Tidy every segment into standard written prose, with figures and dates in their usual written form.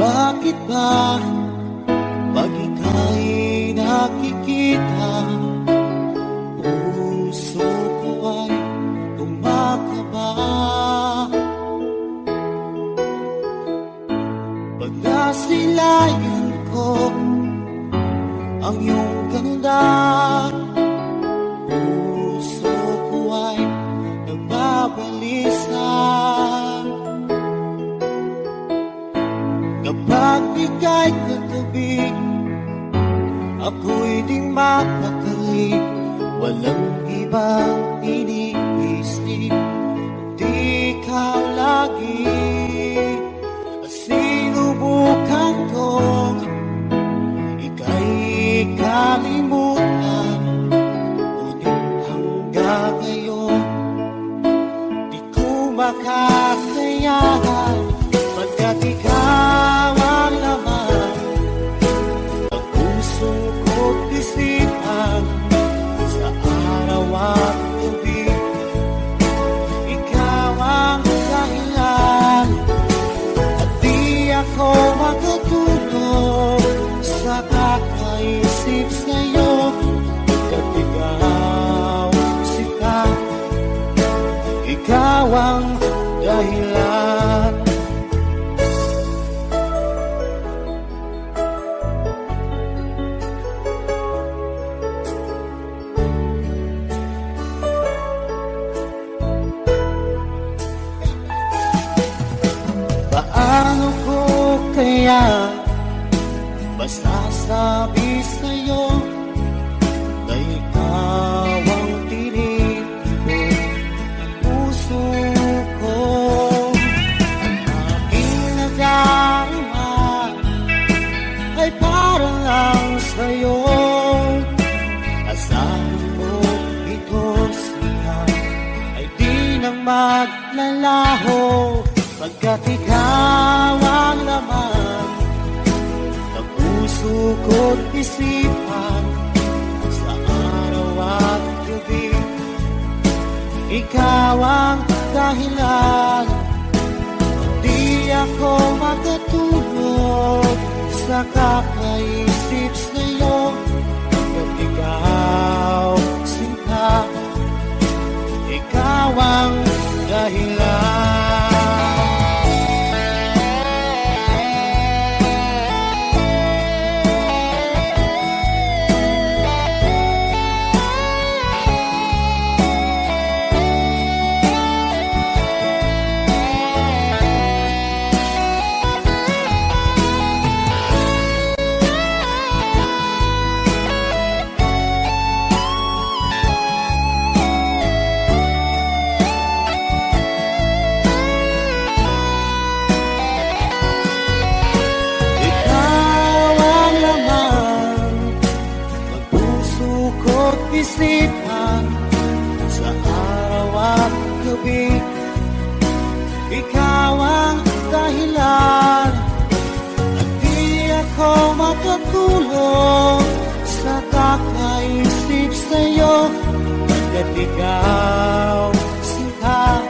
Bakit ba pag ika'y nakikita, puso ko ay kumakaba? Pag nasilayan ko ang iyong ganda, puso ko ay nagbabalisa. Kapag ika'y katabi, ako'y di mapakali. Walang ibang iniisip, kundi ikaw lagi. At sinubukan kong ika'y kalimutan, ngunit hanggang ngayon di ko makakayanan. Pagkat ikaw ang laman ng puso ko't isipan, sa araw at gabi ikaw ang dahilan. At di ako makatulog sa kakaisip sa'yo, pagkat ikaw sita, ikaw ang dahilan. Paano ko kaya masasabi sa'yo na ikaw ang tinitibok ng puso ko? Ang aking nadarama ay para lang sa'yo. Asahan mo ito siya ay di na maglalaho, pagkat ikaw ang laman ng puso ko't isipan, sa araw at gabi ikaw ang dahilan. Di ako makatulog sa kakaisip sa'yo, pagkat ikaw sinta, ikaw ang dahilan. Isipan, sa araw at gabi ikaw ang dahilan. At di ako makatulog sa kakaisip sa'yo, pagkat ikaw sinta,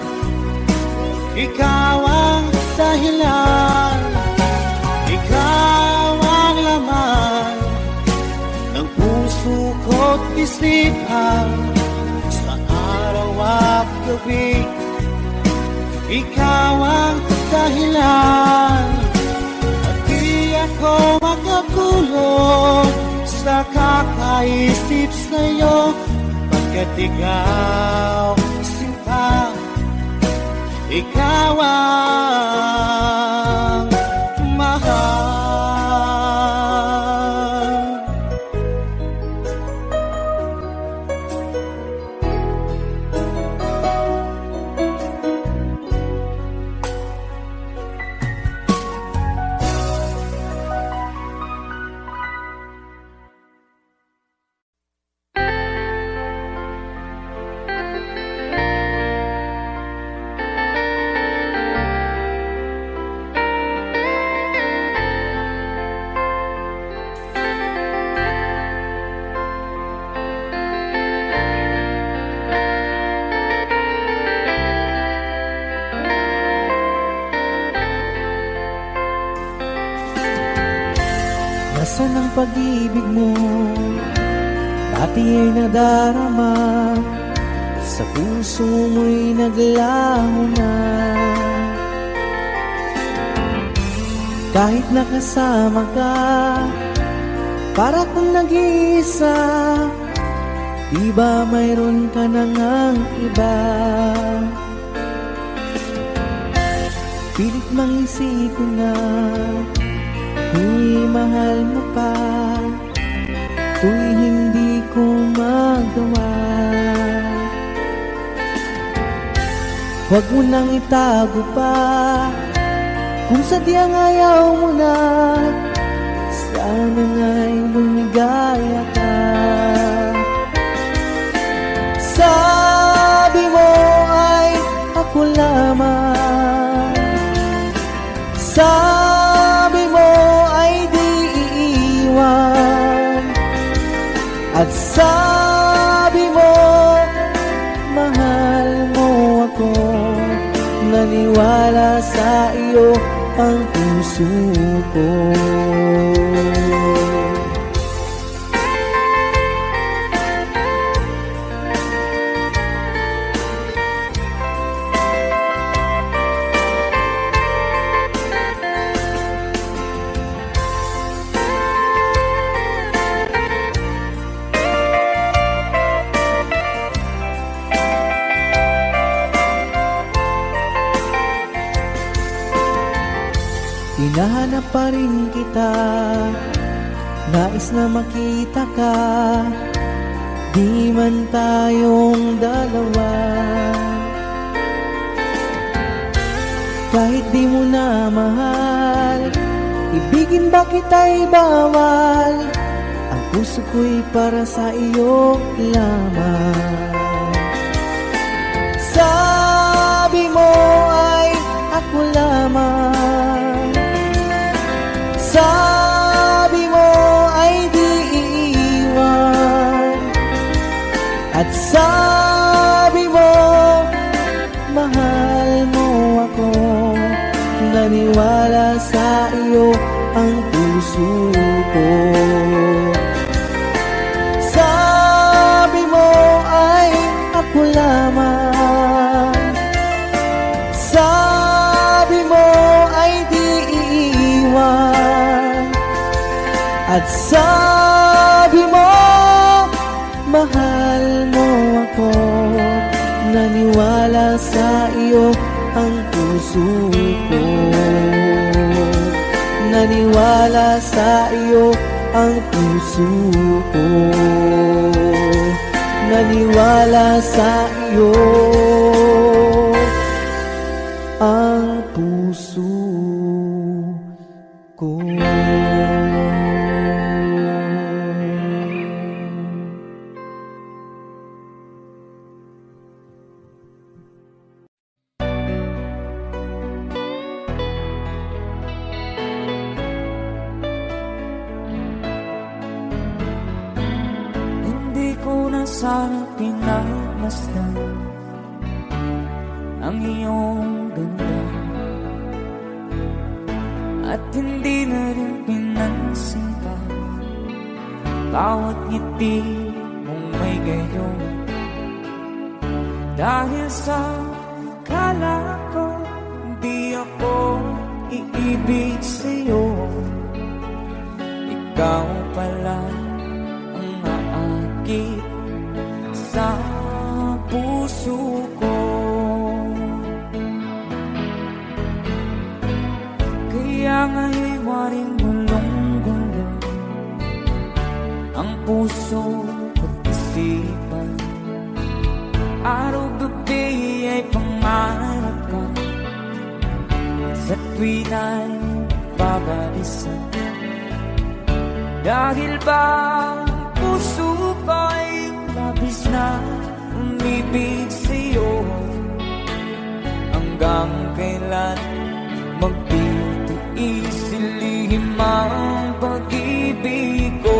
ikaw ang dahilan. Ikaw ang laman ng puso ko't isipan, sa araw at gabi ikaw ang dahilan. At di ako makatulog sa kakaisip sa'yo, pagkat ikaw sinta, ikaw ang mahal. Asan ang pag-ibig mo? Dati ay nadarama, sa puso mo'y naglaho na. Kahit nakasama ka, para kang nag-iisa, di ba mayroon ka na ngang iba? Pilit mang isipin na tuwing mahal mo pa, tuwing hindi ko magawa. Huwag mo nang itago pa, kung sadyang ayaw mo na, sana nga'y lumigaya ka. Sabi mo ay ako lamang, sabi mo ay di iiwan, at sabi mo mahal mo ako. Naniwala sa iyo ang puso ko. Hinahanap pa rin kita, nais na makita ka, di man tayong dalawa. Kahit di mo na mahal, ibigin ba kita'y bawal, ang puso ko'y para sa iyo lamang. Sabi mo ay ako lamang, sabi mo ay di iiwan, at sabi mo mahal mo ako. Naniwala sa iyo ang puso ko. Sabi mo ay ako lamang, sabi mo ay di iiwan, at sabi mo mahal mo ako. Naniwala sa iyo ang puso ko. Naniwala sa iyo ang puso ko. Naniwala sa iyo ang puso ko. Hindi ko na sana pinagmasdan ang iyong ganda, at hindi na rin pinansin pa bawat ngiti mong may gayon. Dahil sa kala ko di ako iibig sa'yo, ikaw pala ang aakit sa puso ko. Kaya nga'y waring gulong-gulo ang puso at isipan. Araw-gabi ay pangarap ka, sa tuwin ay babalisan. Dahil ba puso ko'y labis na umibig sa'yo, hanggang kailan magtitiis ilihim ang pag-ibig ko.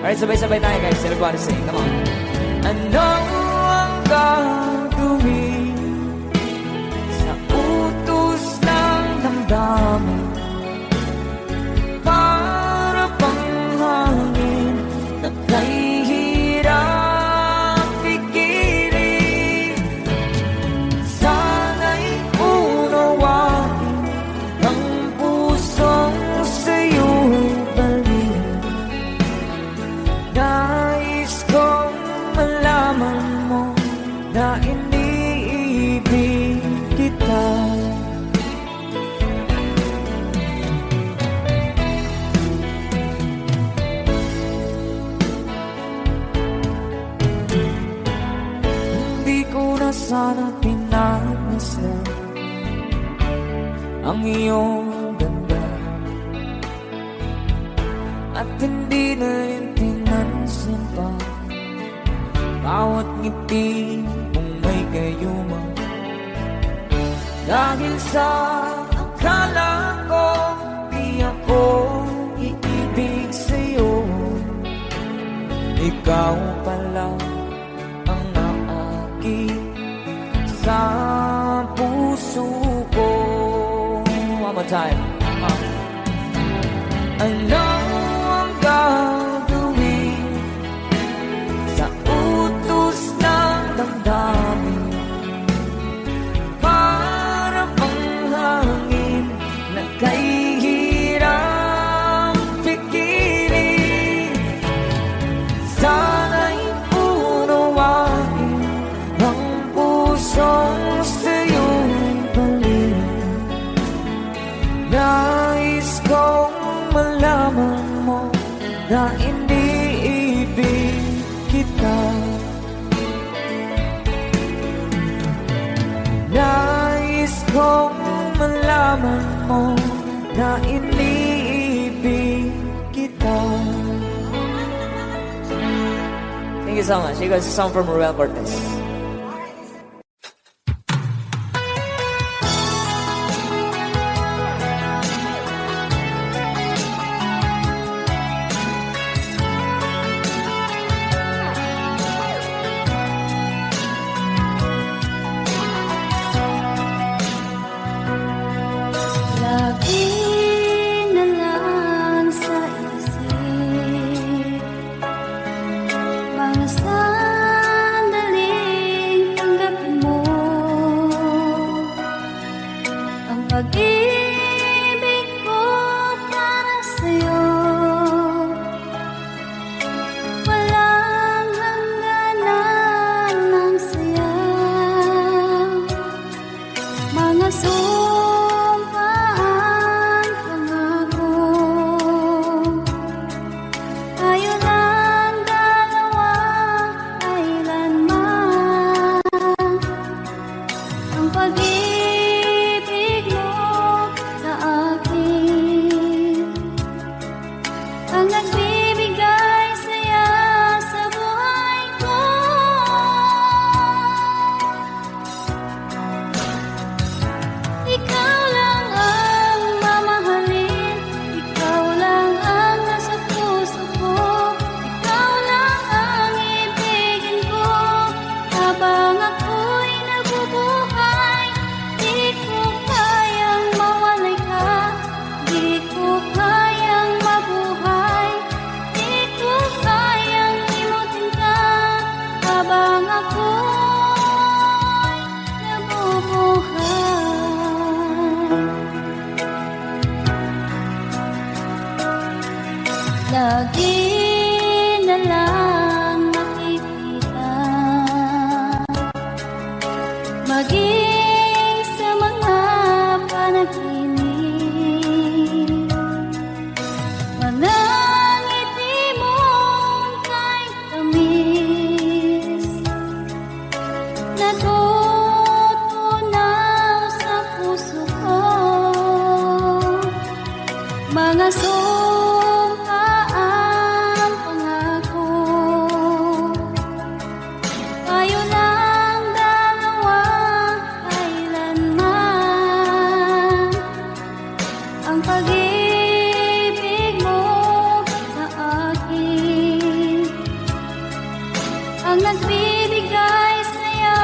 Alright, sabay-sabay tayo guys. Everybody sing, come on. Ano ang gagawin sa utos ng damdamin? ang iyong ganda, at hindi na rin pinansin pa bawat ngiti mong may gayuma. Dahil sa akala ko di ako iibig sa'yo, ikaw pala ang naakit sa puso ko. One more time. Ano ang gagawin sa utos ng damdamin? Para bang hangin na kahihirang pikirin. Sana'y unawain ang pusong sa'yo'y balik. Nais kong malaman mo na iniibig kita. Nais kong malaman mo na iniibig kita. Thank you so much. You guys, a song from Ruel Cortez. Lagi na lang sa isip mga sandaling tanggapin mo ang pag-ibig ko para sa'yo. Walang hangganan ng saya, mga sumpaan, pangako. Tayo lang dalawa, kailanman. Ang pag-ibig mo sa akin ang nagbibigay saya sa buhay ko. Ikaw lang ang mamahalin, ikaw lang ang nasa puso ko, ikaw lang ang ibigin ko habang ako'y nabubuhay. Di ko kayang mawalay ka, di ko kayang mabuhay, di ko kayang limutin ka habang ako'y nabubuhay. Lagi na lang makikita, maging sa mga panaginip, mga ngiti mong kahit tamis, natutunaw sa puso ko, mga sumpaan, pangako. Tayo lang dalawa, kailanman. Ang pag-ibig mo sa akin ang nagbibigay saya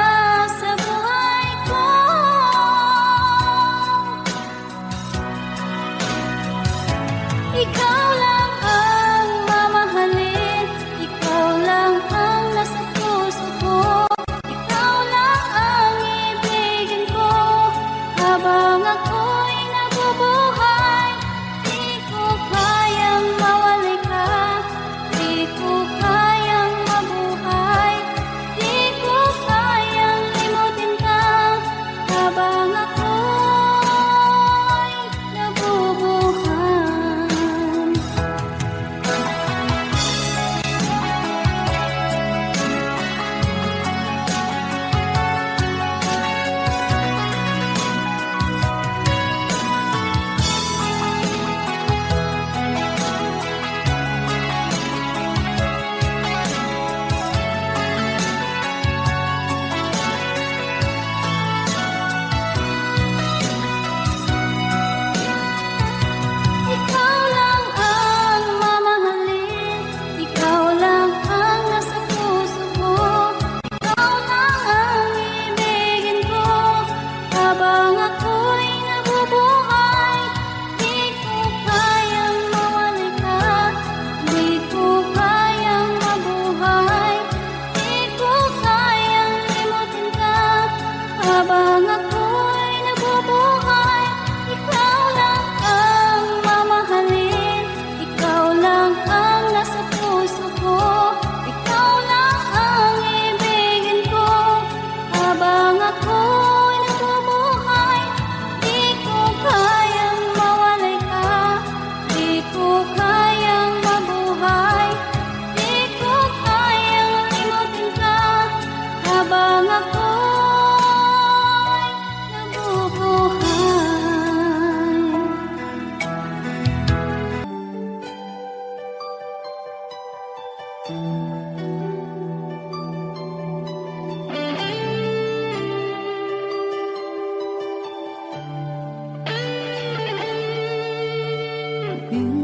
sa buhay ko. Ikaw lang ang mamahalin, ikaw lang ang nasa puso ko, ikaw lang ang ibigin ko habang ako'y nabubuhay.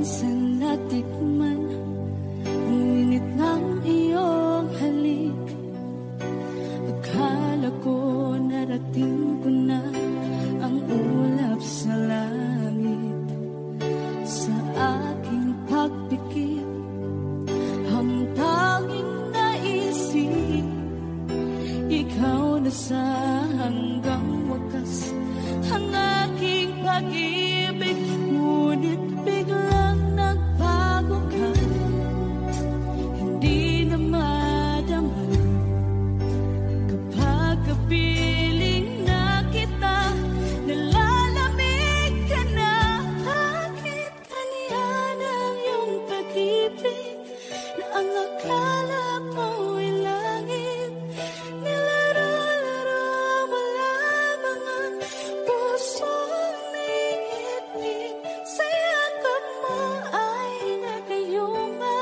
minsan natikman ang init ng iyong halik. Akala ko narating ko na ang ulap sa langit. Sa aking pagpikit, ang tanging naisip, ikaw na sa hanggang wakas ang aking pag-ibig. Ngunit biglang nagbago ka, hindi na madama kapag kapiling na kita, nalalamig ka na. Bakit kaniyan ang iyong pag-ibig na ang akala ko'y langit? Nilaro-laro mo lamang ang pusong naiinip. Sa yakap mo ay nagayuma,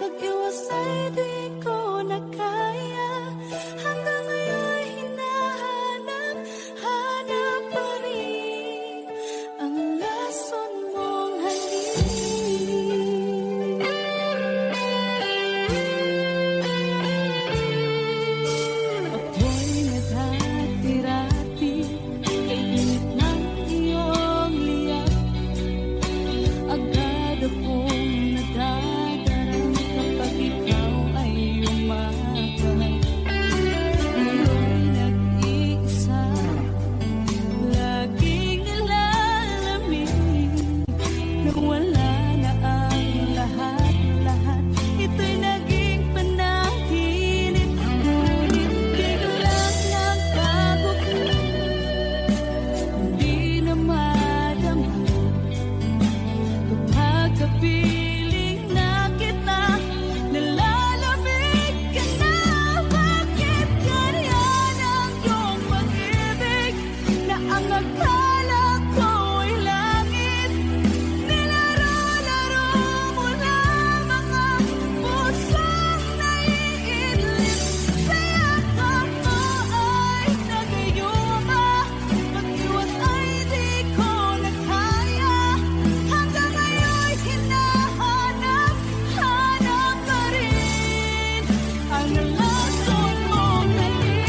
pag-iwas ay di ko na kaya. Hanggang ngayon hinahanap pa rin ang lason mong halik. Ako'y nadati-rati kay init ng iyong liyak. Agad akong nadadarang kapag ikaw ay umakay. Ngayon nag-iisa, laging nilalamig, na wala na ang lahat-lahat. Ito'y naging panaginip. Ngunit biglang nagbago ka, hindi na madama kapag kapiling na kita, nalalamig ka na. Bakit ganyan ang iyong pag-ibig na ang akala ko'y langit? Nilaro-laro mo lamang ang pusong naiinip. Sa yakap mo ay nagayuma, pag-iwas ay di ko na kaya. Hanggang ngayon hinahanap pa rin ang lason mong halik.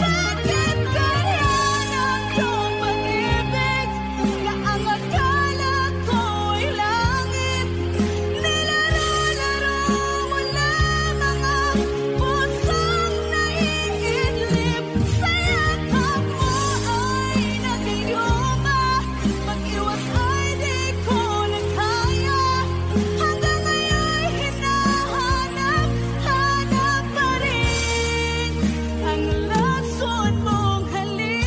Bakit ganyan ang iyong pag-ibig na ang akala ko'y langit? Nilaro-laro mo lamang ang pusong naiinip. Sa yakap mo ay nagayuma, pag-iwas ay di ko na kaya. Hanggang ngayon hinahanap pa rin ang lason mong halik.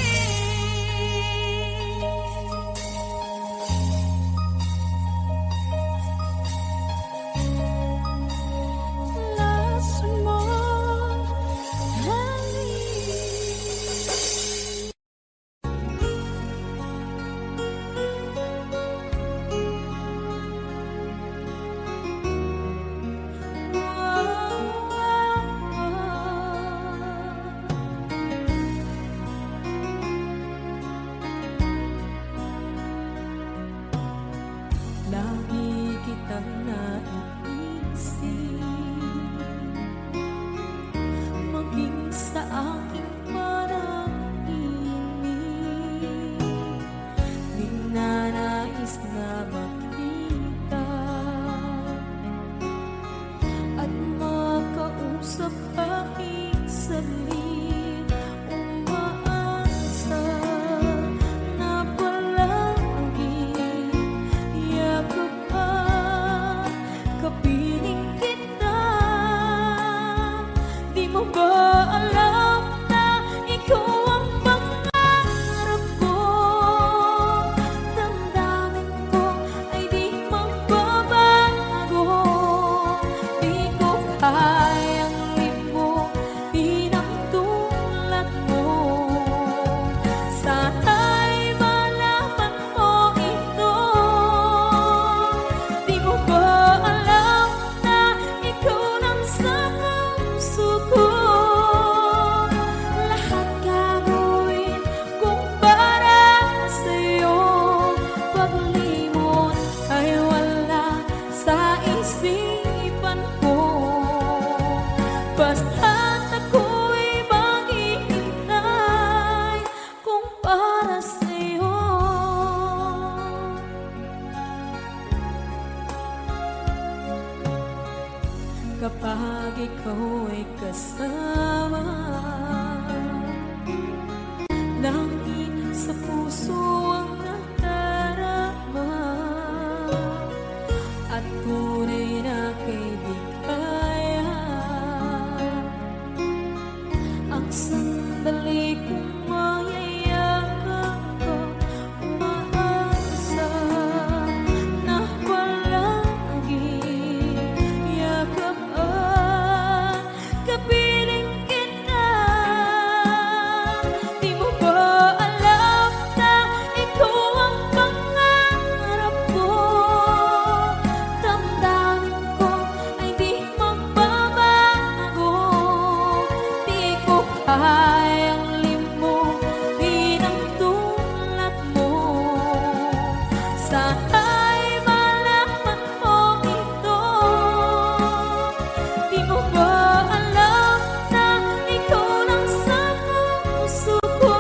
Lason mong Lagi kitang naiisip, maging sa aking parang inip. Di na nais na makita at makausap kahit saglit. Umaasa na palagi yakap ka kapag ikaw ay kasama. Langit sa puso ang nadarama, at tunay na kaibigan. Ang sandali kong mayayakap ko, umaasa na palagi yakap at kapiling kita. Di mo ba alam na ito ang pangarap ko? Damdamin ko ay di magbabago. Di ko kayang limutin ang tulad mo. Sana'y malaman mo ito. Di mo ba alam na ikaw lang sa puso ko?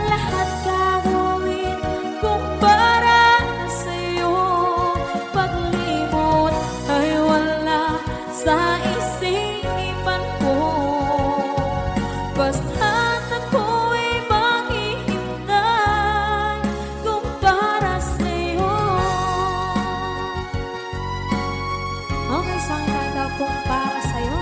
Lahat gagawin kung para sa'yo. Paglimot ay wala sa isipan ko. Basta't ako'y maghihintay kung para sa'yo. Okay, saan ka daw kung para sa'yo?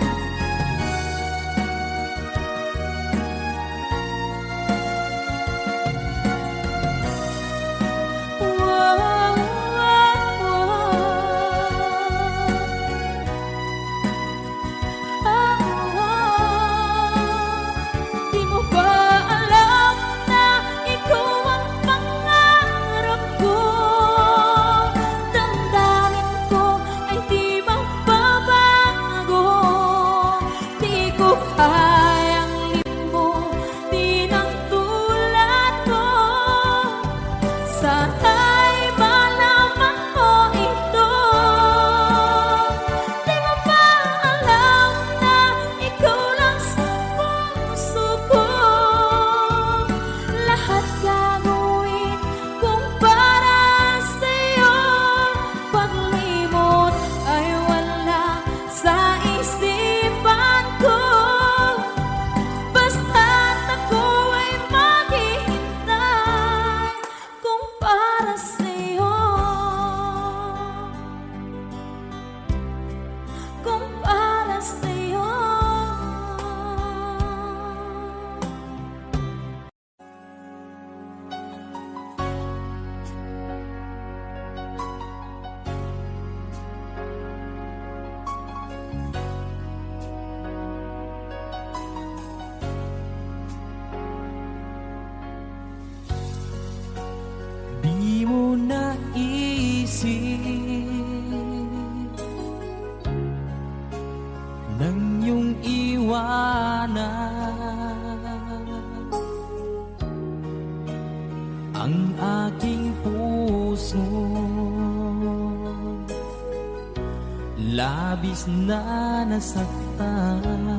Di mo ba alam na ikaw ang pangarap ko? Damdamin ko ay di magbabago. Di ko kayang limutin ang tulad mo. Sana'y malaman mo ito. Di mo ba alam na ikaw lang sa puso ko? Lahat gagawin kung para sa'yo. Paglimot ay wala sa isipan ko. Basta't ako ay maghihintay kung para sa'yo. Kung para sa'yo. Di mo naisip nang iyong iwanan ang aking puso. Labis na nasaktan,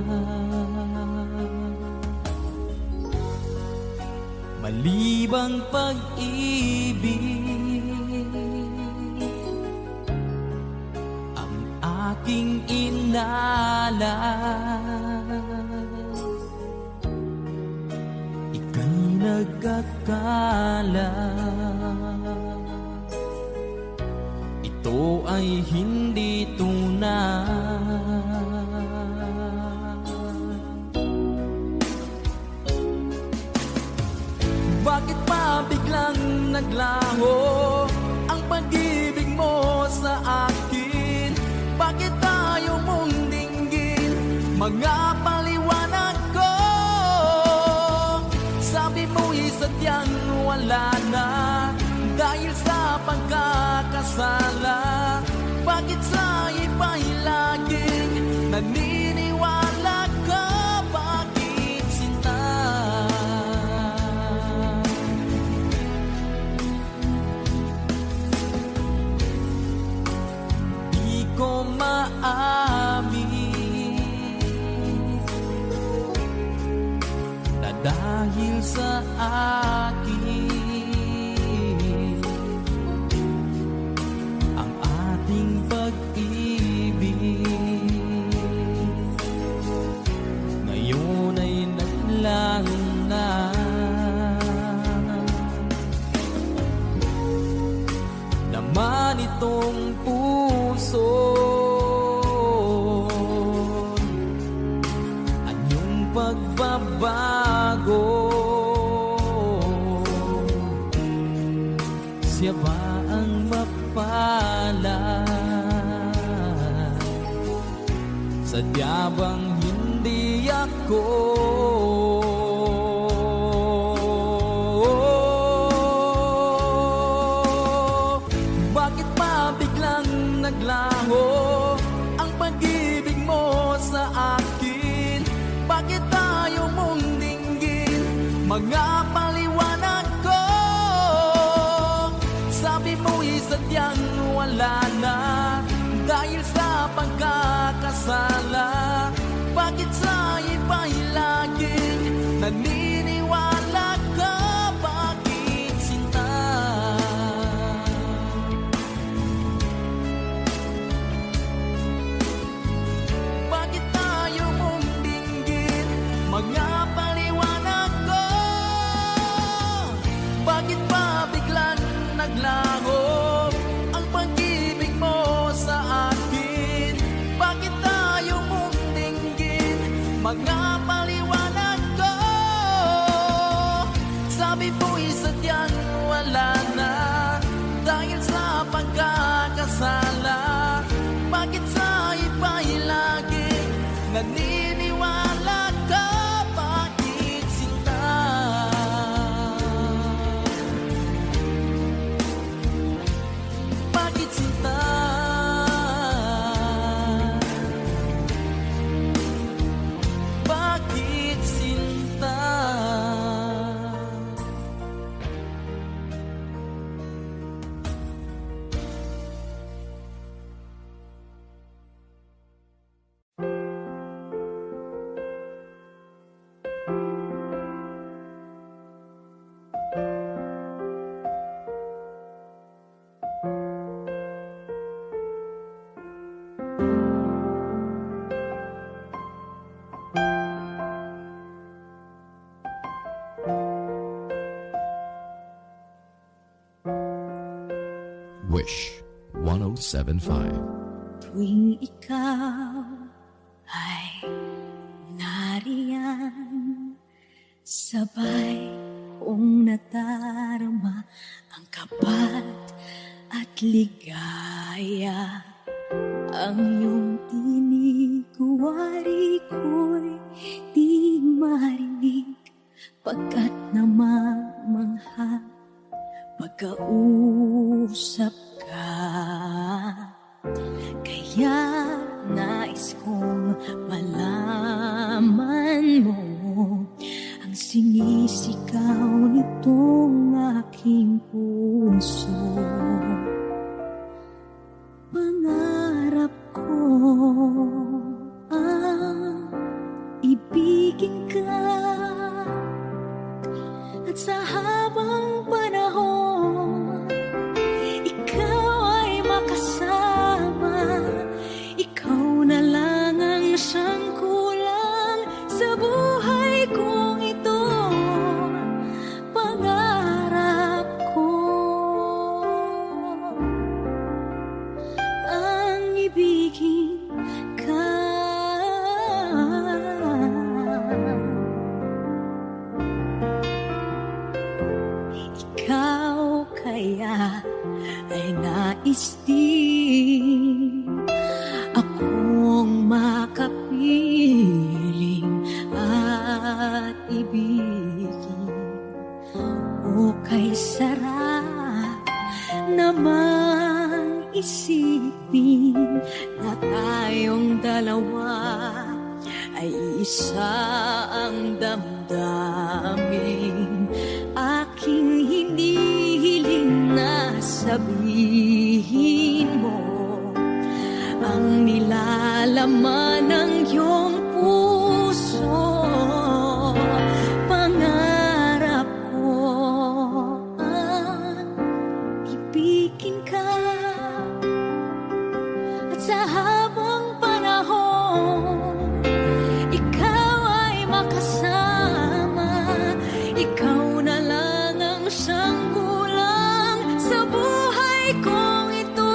malibang pag-ibig ang aking inalan. Ika'y nagkakala, ito ay hindi tunay. Bakit pa biglang naglaho ang pag-ibig mo sa akin? Bakit tayo mong dinggin mga paliwanag ko? Sabi mo'y sadyang wala na dahil sa pagkakasala. Bakit sa iba'y laging naniniwala ka? Bakit sinta? Di ko maamin na dahil sa akin ang ating pag-ibig nitong puso. Anyong pagbabago, siya ba ang mapalad? Sadya bang hindi ako? Bakit ba biglang naglaho ang pag-ibig mo sa akin? Bakit tayo mong dinggin mga paliwanag ko? Sabi mo'y sadyang wala na dahil sa pagkakasala. Bakit sa iba'y laging naniniwala ka? Bakit sinta? Bakit tayo mong dinggin mga paliwanag ko? Bakit ba biglang naglaho ang pag-ibig mo sa akin? Bakit tayo mong dinggin mga paliwanag ko? Sabi mo'y sadyang wala na dahil sa pagkakasala. Bakit sa iba'y laging naniniwala ka? Bakit sinta? Bakit sinta? Bakit sinta? Wish 1075. Tuwing ikaw ay nariyan, sabay kong nadarama ang kapat at ligaya. Ang iyong tinig, wari ko'y di marinig, pagkat namamangha pagkausap ka. Kaya nais kong malaman mo ang sinisigaw nitong aking puso. Pangarap ko ang ibigin ka, at sa habang panahon ikaw ay makasama. Ikaw na lang ang siyang kulang sa buhay kong ito. Pangarap ko ang ibigin ka. Ikaw kaya ay nais din akong makapiling at ibigin. O kay sarap namang isipin na tayong dalawa ay isa ang damdamin. Aking hinihiling na sabihin mo ang nilalaman ng iyong puso. Pangarap ko ang ibigin ka, at sa habang panahon ikaw ay makasama. Ikaw na lang ang siyang kulang sa buhay kong ito.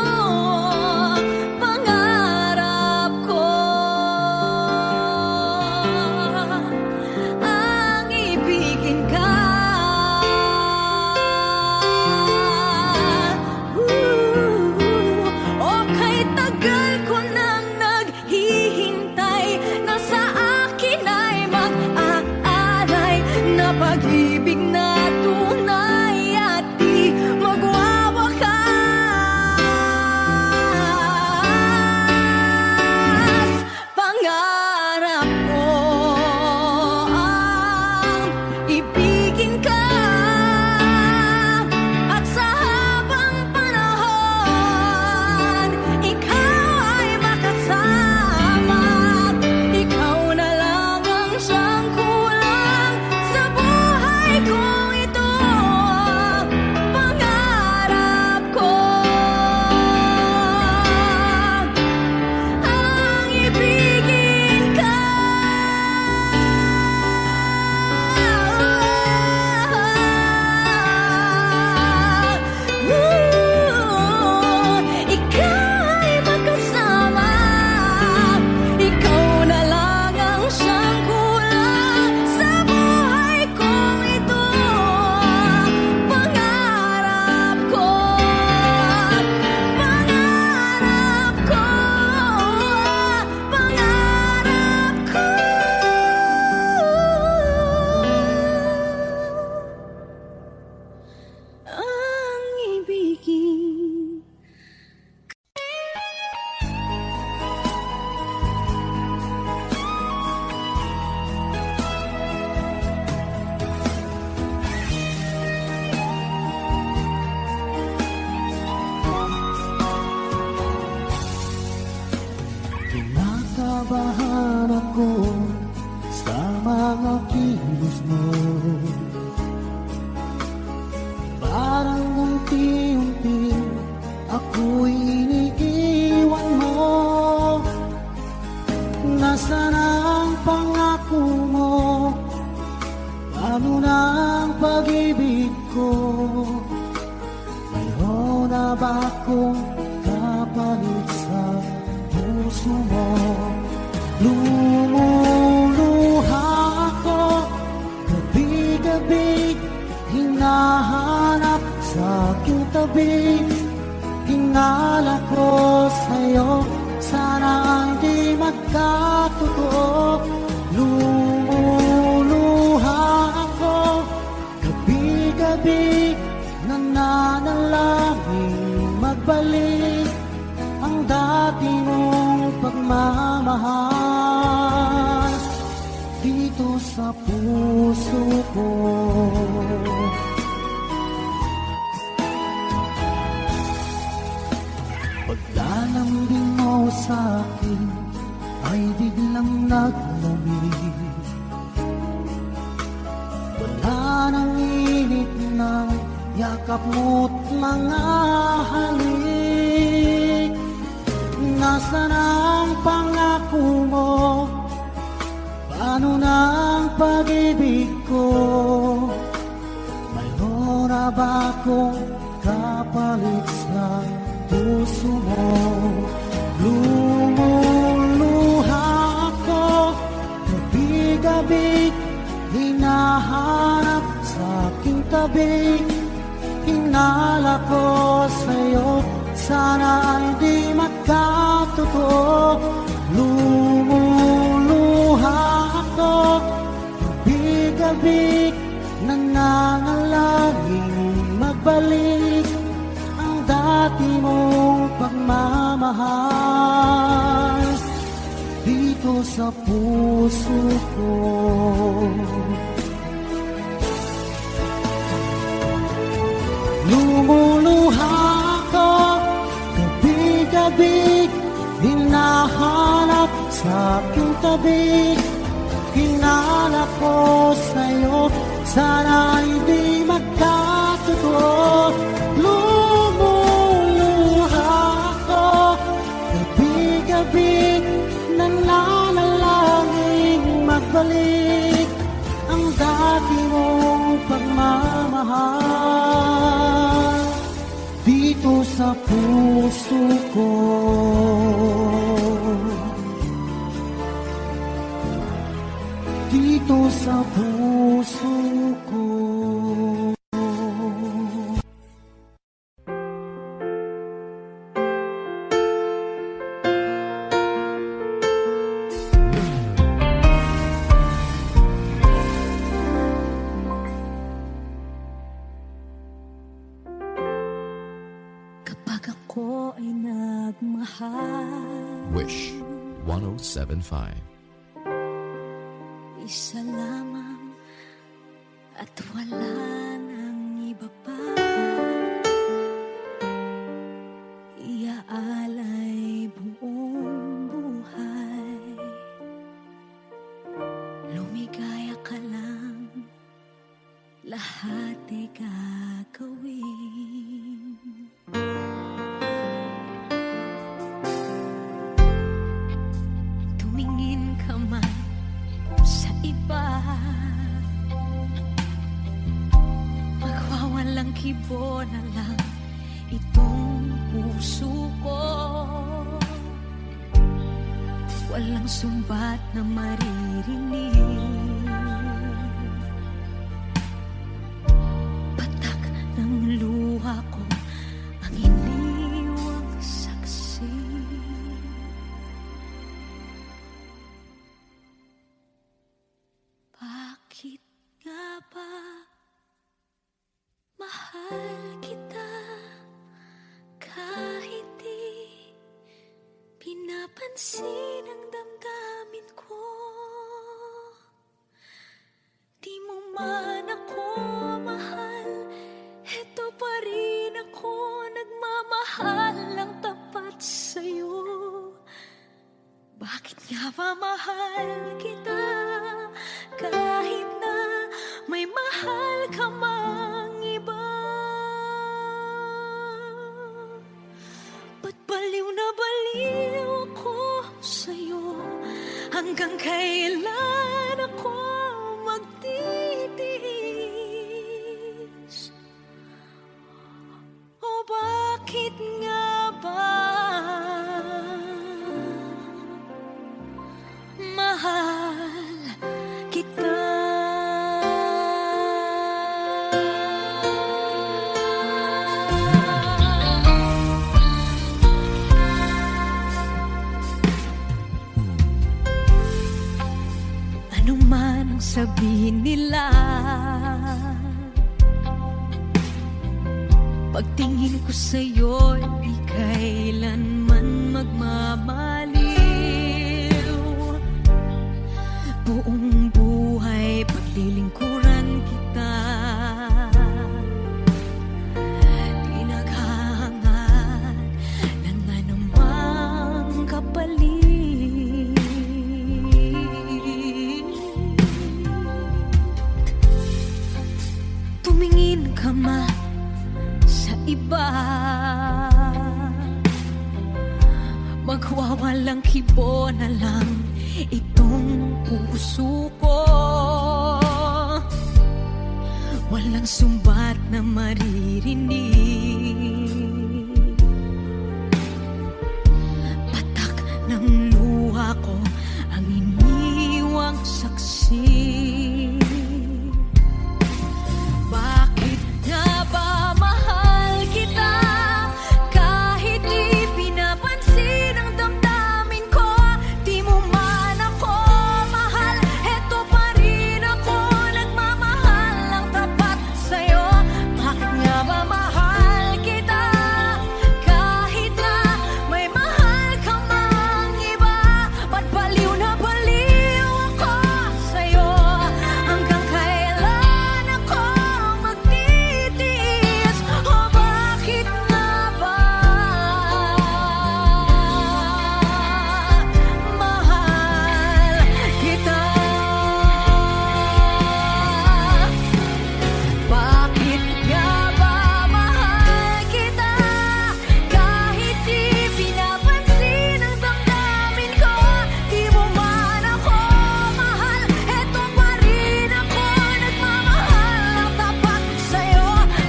ba kung kapalit sa puso mo? Lumuluha ako, gabi-gabi, hinahanap sa aking tabi. Hinala ko sa'yo, sana hindi magkatotoo. Lumuluha ako, gabi-gabi, nananalangin magbalik ang dati mong pagmamahal dito sa puso ko. Paglalambing mo sa'kin ay biglang naglamig. Wala nang init ng yakap mo't mga halik. Nasaan ang pangako mo? Paano na ang pag-ibig ko? Mayroon na ba akong kapalit sa puso mo? Lumuluha ako, gabi-gabi, hinahanap sa aking tabi. Hinala ko sa'yo, sana hindi magkatotoo. Lumuluha ako, gabi-gabi, nananalangin magbalik ang dati mong pagmamahal dito sa puso ko. Lumuluha ako, gabi-gabi, hinahanap sa aking tabi. Hinala ko sa'yo, sana hindi magkatotoo. Lumuluha ako, gabi-gabi, nananalangin magbalik ang dati mong pagmamahal dito sa puso ko. Dito sa puso ko. Kapag ako ay nagmahal, Wish 1075. isa lamang at wala nang iba pa. Iaalay buong buhay, lumigaya ka lang, lahat ay gagawin. Tumingin ka man sa iba, magwawalang kibo na lang itong puso ko. Walang sumbat na maririnig, patak ng luha ko ang iniwang saksi. Bakit nga ba mahal kita kahit di pinapansin ang damdamin ko? Di mo man ako mahal, eto pa rin ako nagmamahal lang tapat sa'yo. Bakit nga ba mahal kita kahit na may mahal ka mang iba? Ba't baliw na baliw ako sa'yo? Hanggang kailan ako magtitiis? O bakit sabihin nila. Pagtingin ko sa'yo, di kailanman magmamaliw. Buong buhay paglilingkuran kita, di naghahangad ng anumang kapalit. Tumingin ka man sa iba, magwawalang kibo na lang itong puso ko. Walang sumbat na maririnig, patak ng luha ko ang iniwang saksi. Bakit nga ba mahal kita kahit di pinapansin ang damdamin ko? Di mo man ako mahal, eto pa rin ako nagmamahal ng tapat sa'yo. Bakit nga ba mahal kita kahit na may mahal ka mang iba? Ba't baliw na baliw ako sa'yo? Hanggang kailan ako magtitiis? O bakit nga ba mahal kita? Bakit nga ba mahal kita kahit di pinapansin ang damdamin ko? Di mo man ako mahal, eto pa rin ako nagmamahal ng tapat sa'yo.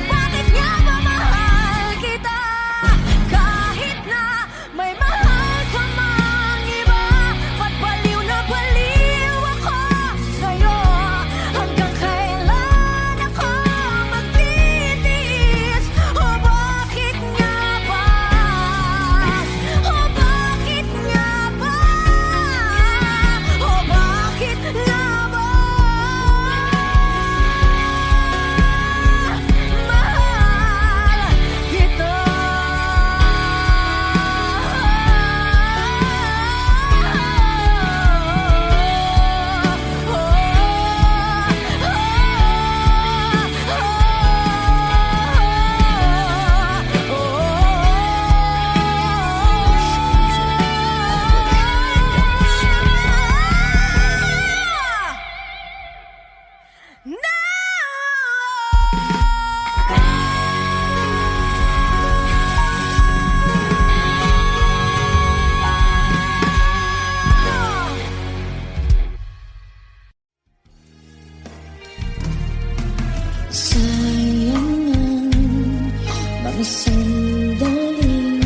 Bakit nga ba mahal kita kahit na may mahal ka mang iba? Ba't baliw na baliw ako sa'yo? Hanggang kailan ako magtitiis? O bakit nga ba? O bakit nga ba? O bakit nga ba? Mahal kita. Sayang ang mga sandaling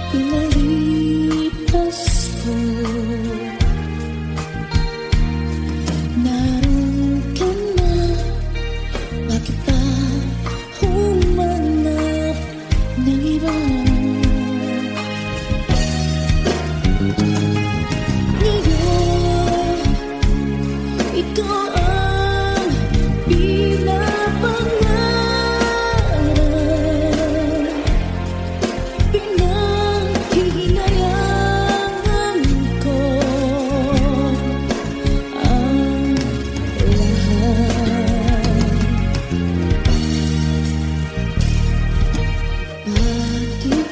pinalipas ko. Naroon ka na, bakit pa humanap ng iba? Ngayon, ito ang pinapangarap, pinaghihinayangan ko ang lahat. Bakit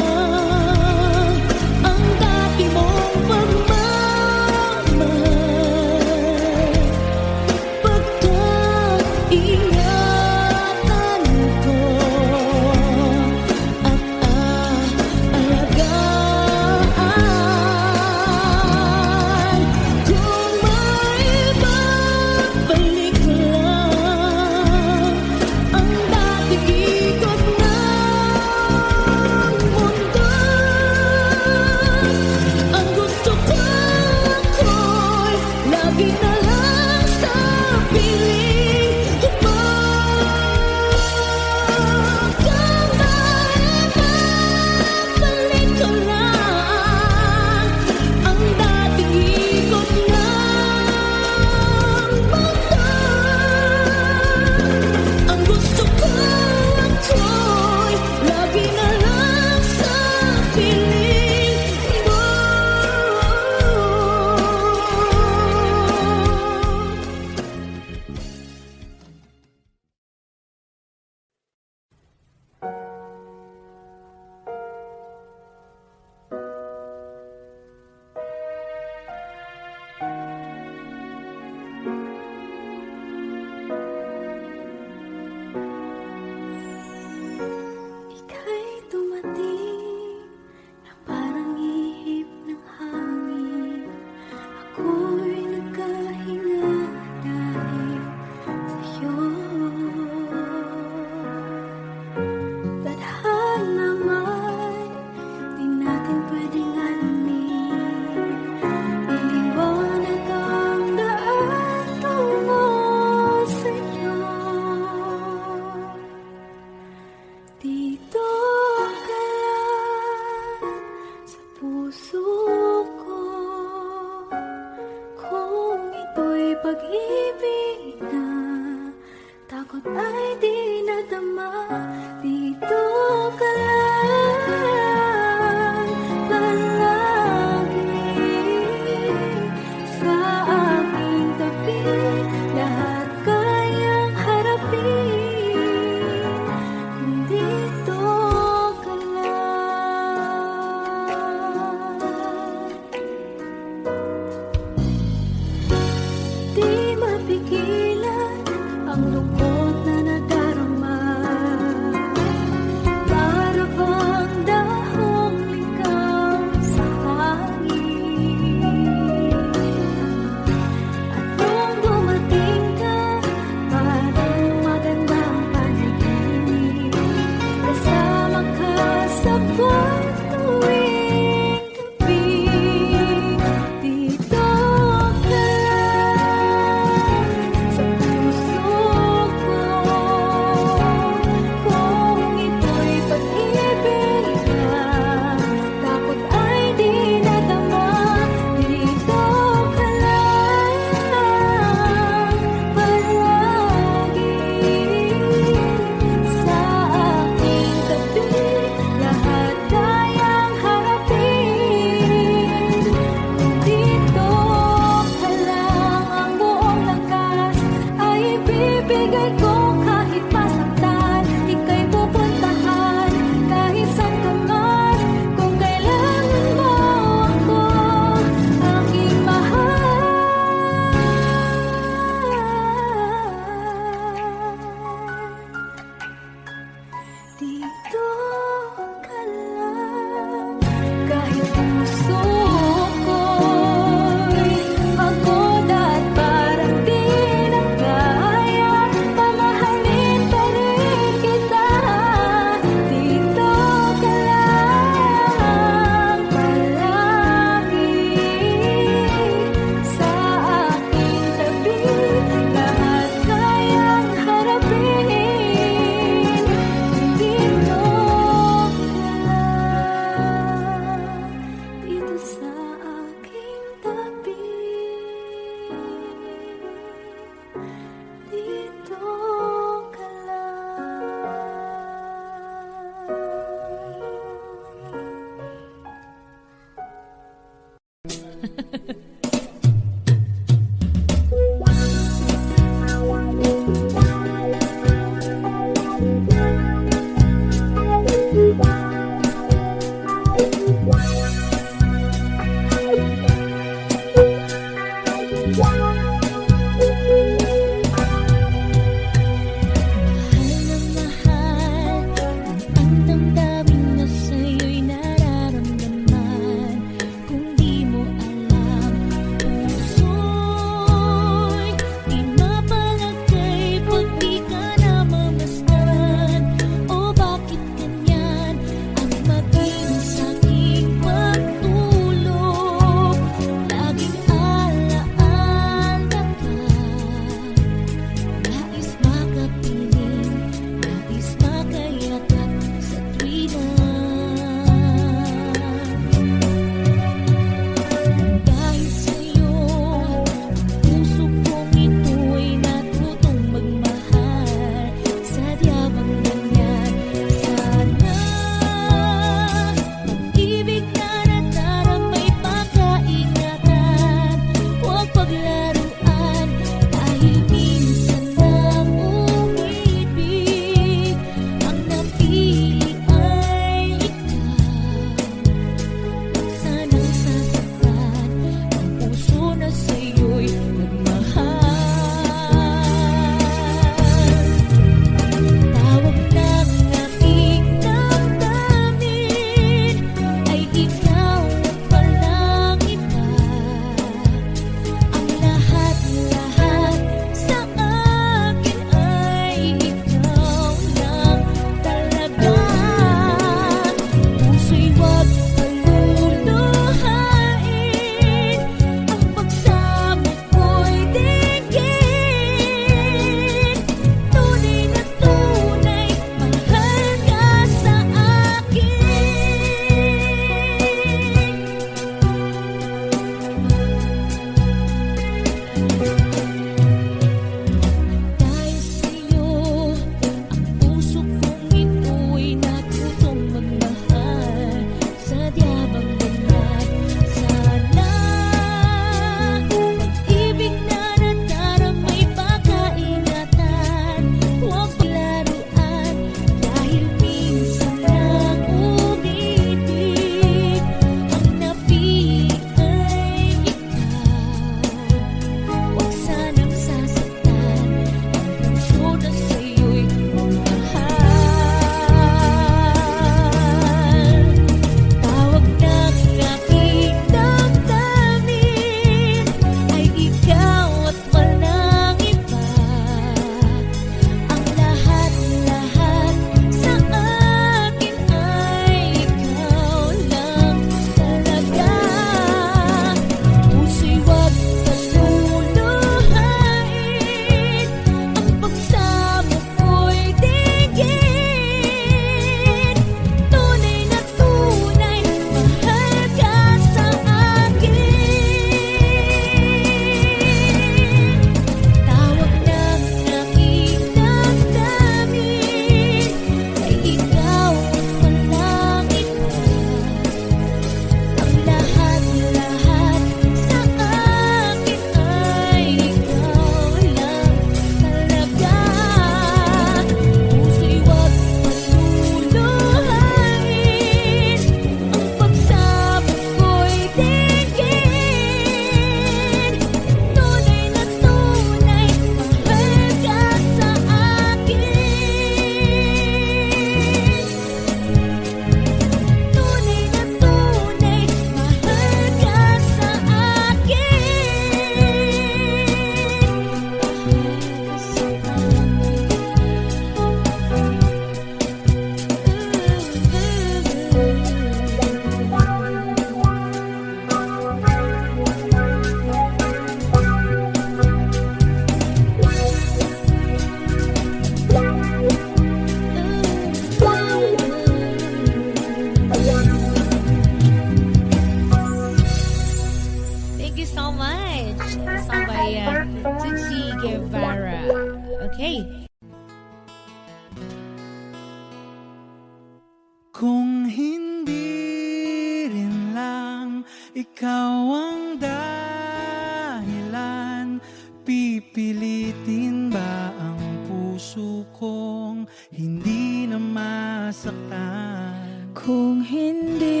hindi na masaktan. Kung hindi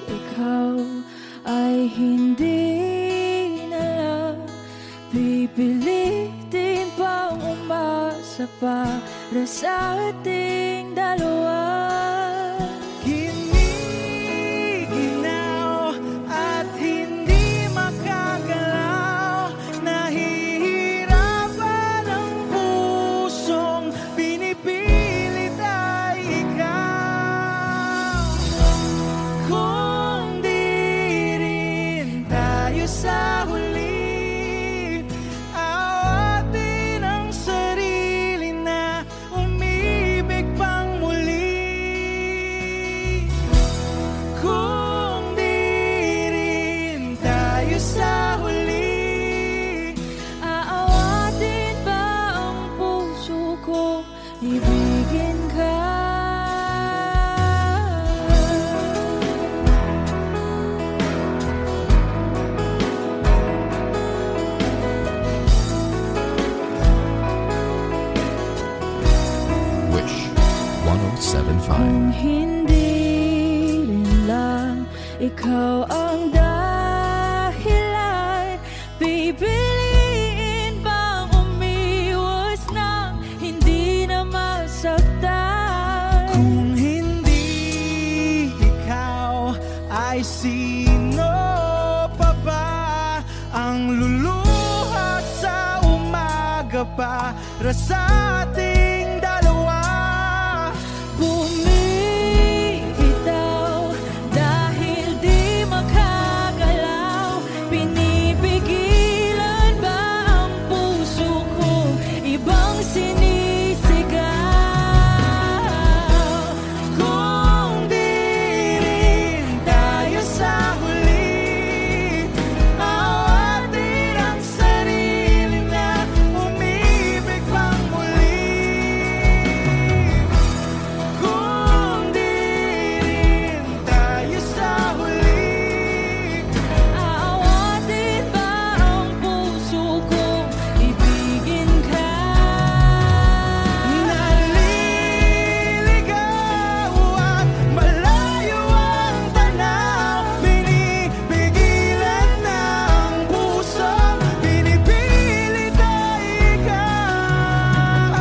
ikaw ay hindi na lang pipilitin pang umasa para sa ating dalawa. Giniginaw at hindi makagalaw, nahihirapan ang pusong pinipilit ay ikaw. Kung di rin tayo sa huli, awatin ang sarili na umibig pang muli. Kung di rin tayo sa huli, Aawatin ba ang puso ko, ibigin ka? Wish 1075. Kung hindi rin lang ikaw ang dahilan, pipiliin bang umiwas na hindi na masaktan? kung hindi ikaw ay sino pa ba ang luluha sa umaga para sa ating dalawa? Bumibitaw dahil di makagalaw, pinipigilan ba ang puso ko, ibang sinisigaw? Kung di rin tayo sa huli, awatin ang sarili na umibig pang muli. Kung di rin tayo sa huli, Aawatin ba ang puso ko, ibigin ka? naliligaw at malayo ang tanaw, pinipigilan ng puso, pinipilit ay ikaw.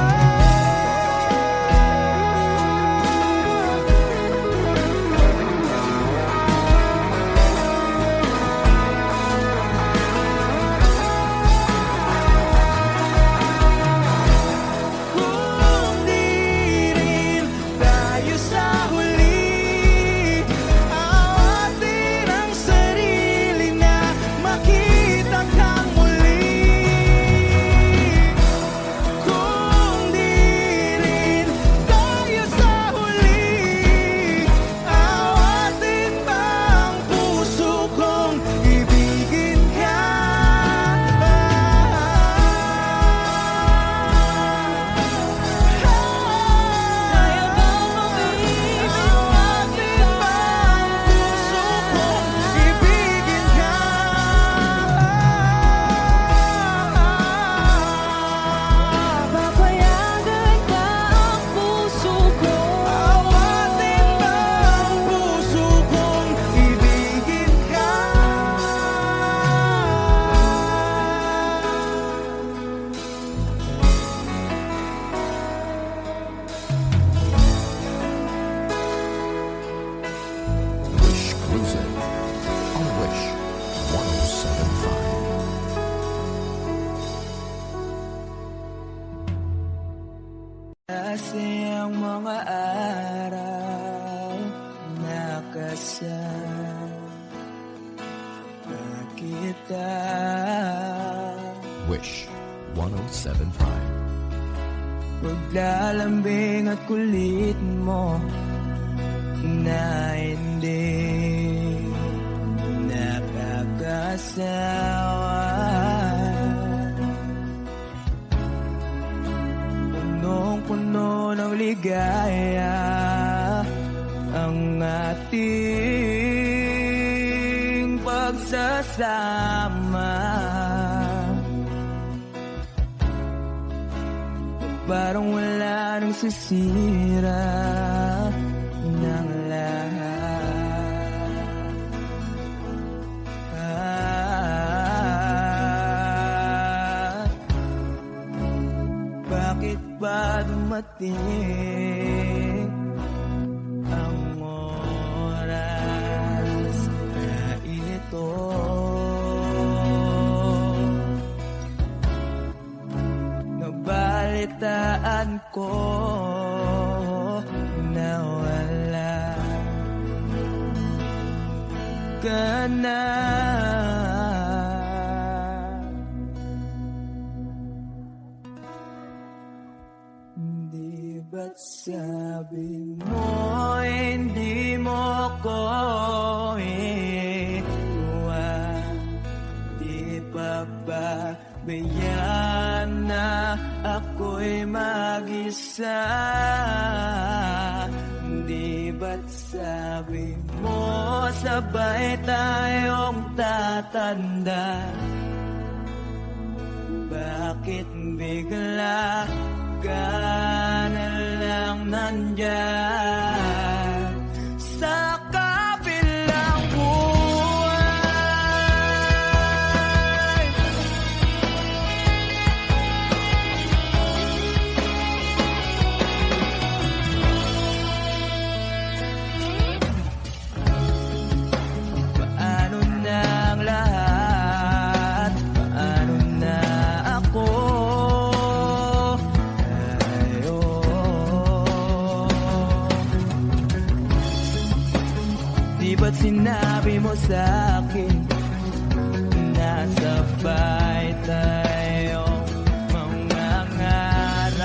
Kung di rin tayo sa huli, awatin ang sarili na makita kang muli. Kung di rin tayo sa huli, awatin ba ang puso kong ibigin ka? Kaya bang umibig Awatin ba ang puso kong ibigin ka? Papayagan ba ang puso ko? Awatin ba ang puso kong ibigin ka? Wish Cruising on Wish 1075. Kasi ang mga araw nakasama kita. Wish 1075. Paglalambing at kulit mo na hindi nakakasawa. Punong-puno ng ligaya ang ating pagsasama. parang wala nang sisira ng lahat. Bakit ba dumating ang oras na ito? Nabalitaan ko na wala ka na. Di ba't sabi mo hindi mo ko iwan? Di pa ba bayaan na ako'y mag-isa? Di ba't sabi mo sabay tayong tatanda? Bakit bigla ka na lang nandyan sa kabilang buhay? Paano na ang lahat? Paano na ako? Di ba't sinabi mo sa'kin na sabay tayong mangangarap?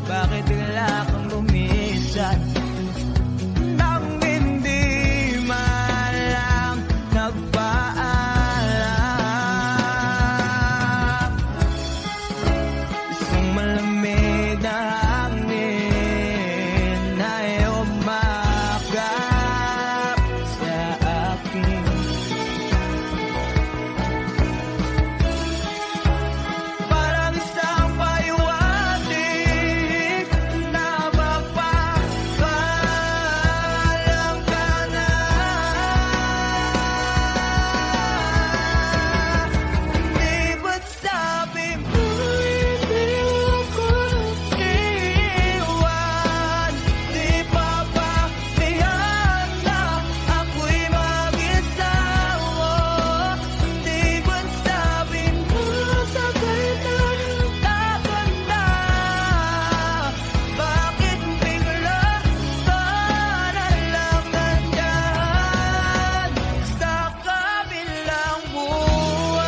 Bakit bigla kang lumisan nang hindi man lang nagpaalam? Isang malamig na hangin ay umakap sa akin. Parang isang paywatig na magpapaalam ka na. Di ba't sabi mo hindi ako iwan? Di pa ba bayaan na ako'y mag-isa? Di ba't sabi mo sabay tayong tatanda? Bakit bigla ka na lang nandyan sa kabilang buhay?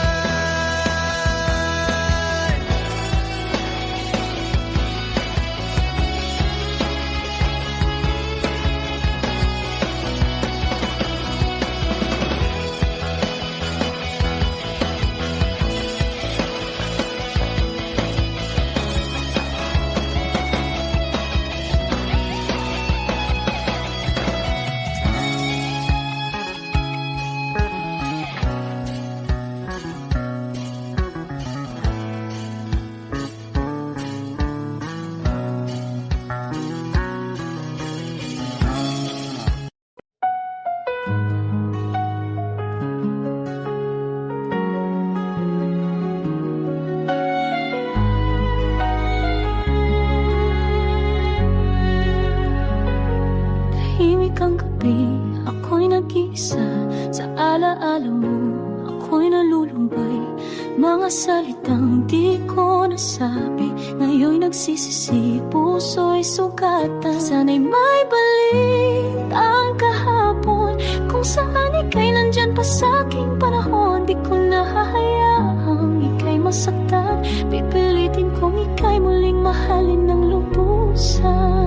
Tahimik ang gabi, ako'y nag-iisa. Sa alaala mo, ako'y nalulumbay. Mga salitang di ko nasabi, ngayon'y nagsisisi, puso'y sugatan. Sana'y may balik ang kahapon, kung saan ika'y nandyan pa sa'king panahon. Di ko nahahayaang ika'y masaktan, pipilitin kong ika'y muling mahalin ng lubusan.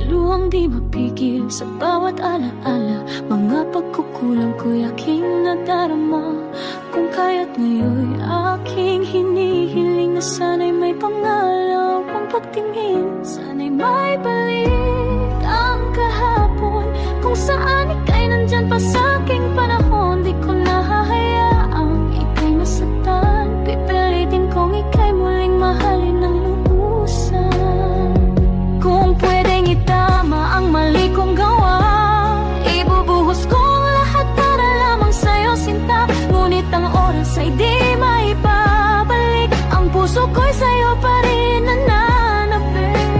Luhang di mapigil sa bawat alaala, mga pagkukulang ko'y aking nadarama. Kung kaya't ngayon'y aking hinihiling na sana'y may pangalaw ang pagtingin. Sana'y may balik ang kahapon, kung saan ika'y nandyan pa sa'king panahon. Di ko nahahayaang ika'y masaktan, ko'y sa'yo pa rin nananapin.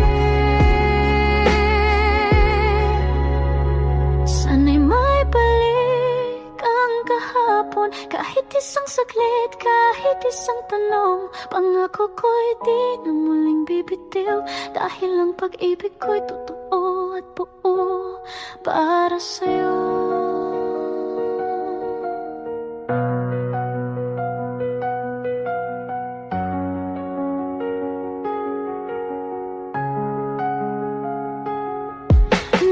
Sana'y may balik ang kahapon, kahit isang saglit, kahit isang tanong. Pangako ko'y di na muling bibitiw, dahil ang pag-ibig ko'y totoo at buo para sa'yo.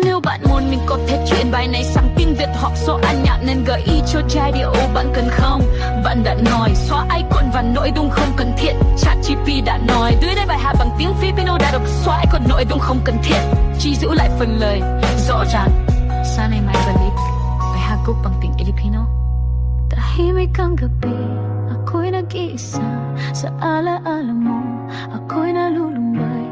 Nếu bạn muốn mình có thể chuyển bài này sang tiếng Việt hoặc số ăn nhạc, nên gợi ý cho giai điệu bạn cần không? Bạn đã nói xóa icon và nội dung không cần thiết. ChatGPT đã nói đưa đây bài hát bằng tiếng Filipino đã được xóa icon nội dung không cần thiết, chỉ giữ lại phần lời rõ ràng. Sana'y may balik bài hagok bằng tiếng Filipino. Tahimik ang gabi, ako'y nag-iisa. Sa alaala mo, ako'y nalulumbay.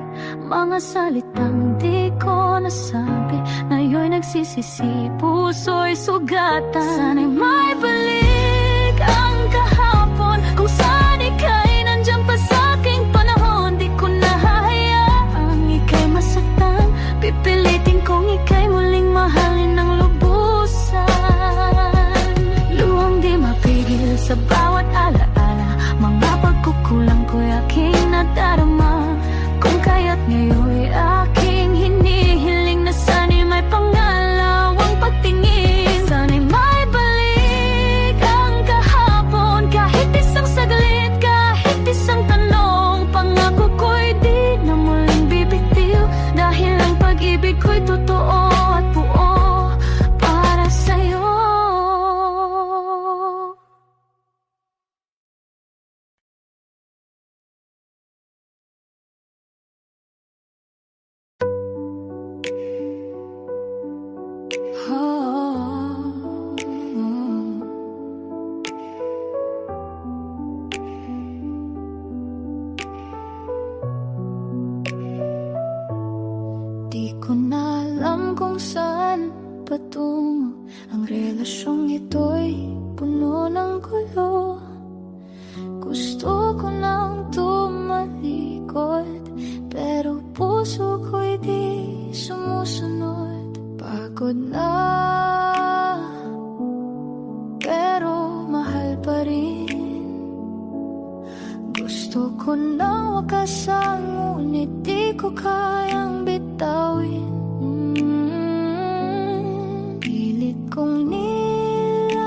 Mga salitang di ko nasabi, ngayon'y nagsisisi, puso'y sugatan. Sana'y may balik ang kahapon, kung saan ika'y nandyan pa sa'king panahon. Di ko nahahayaang ika'y masaktan, pipilitin kong ika'y muling mahalin ng lubusan. Luwang di mapigil sa bawat alaala, mga pagkukulang ko'y aking nadarama. Kung kaya't ngayon'y aking hinihiling na sana'y may pangalawang pagtingin. Sana'y may balik ang kahapon, kahit isang saglit, kahit isang tanong. Pangako ko'y di na muling bibitiw, dahil ang pag-ibig ko'y totoo at buo para sa'yo. Di ko na alam kung saan patungo, ang relasyong ito'y puno ng gulo. Gusto ko nang tumalikod, pero puso ko'y di sumusunod. Pagod na, pero mahal pa rin. Gusto ko na wakasan, ngunit di ko kayang bitawin. Pilit kong nilalaban,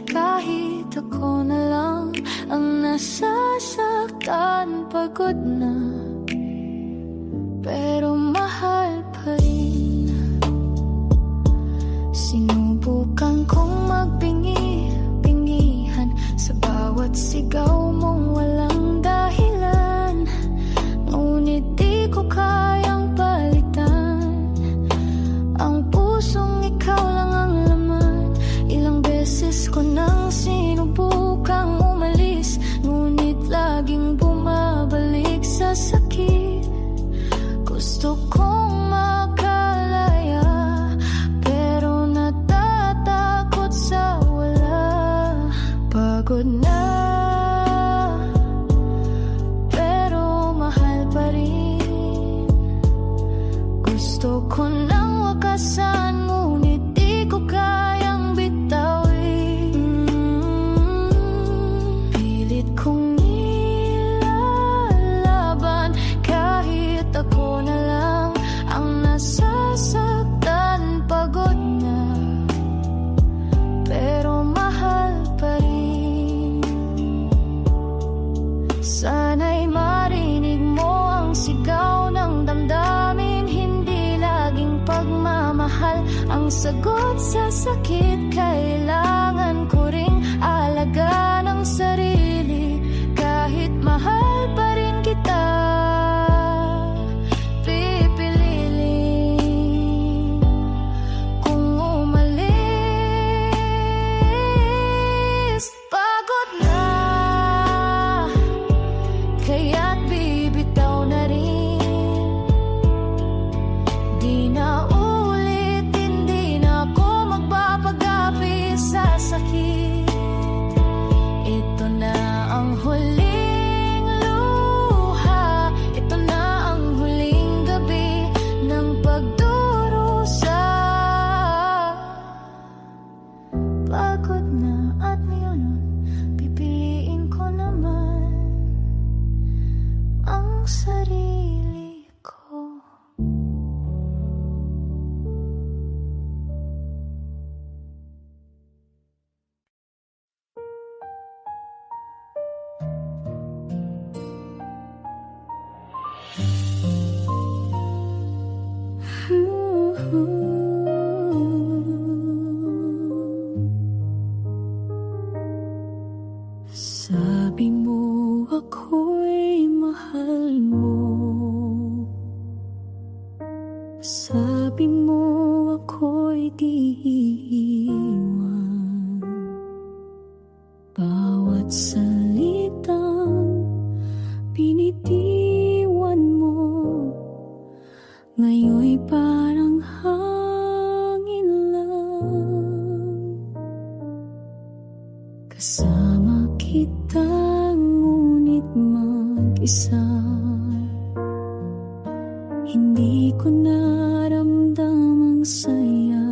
kahit ako na lang ang nasasaktan. Pagod na, pero mahal pa rin. Sinubukan kong magbingi-bingihan sa bawat sigaw mong walang dahilan, ngunit di ko kayang palitan ang pusong ikaw lang ang laman. Ilang beses ko nang sinubukang umalis, ngunit laging bumabalik sa sakit. Gusto kong makalaya, pero natatakot sa wala. Pagod na, pero mahal pa rin. Gusto ko nang wakasan, ngunit di ko kayang bitawin. Pilit kong nilalaban, kahit ako na lang ang nasasaktan. Pagod na, pero mahal pa rin. Sana'y marinig mo ang sigaw ng damdamin, hindi laging pagmamahal ang sagot sa sakit. Kailangan ko ring alaga ng sarili, kahit mahal pa rin kita. Pipiliin kung umalis. Pagod na, kaya't bibitaw na rin. Di na ulit, hindi na ako magpapagapi sa sakit. Ito na ang sarili ko. Sabi mo ako'y mahal mo. Sabi mo ako'y di iiwan. Bawat salitang binitiwan mo ngayon'y parang hangin lang. Kasama kita ngunit mag-isa, hindi ko naramdamang saya.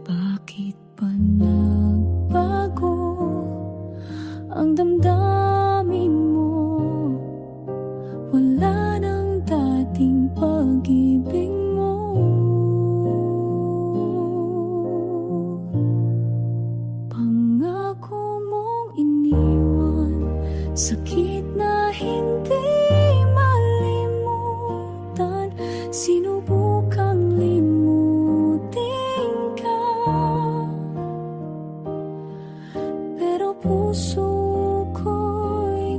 Bakit ba nagbago ang damdamin mo? Wala nang dating pag-ibig mo. Pangako mong iniwan, sakit na hindi malimutan. Sinubukang limutin ka, pero puso ko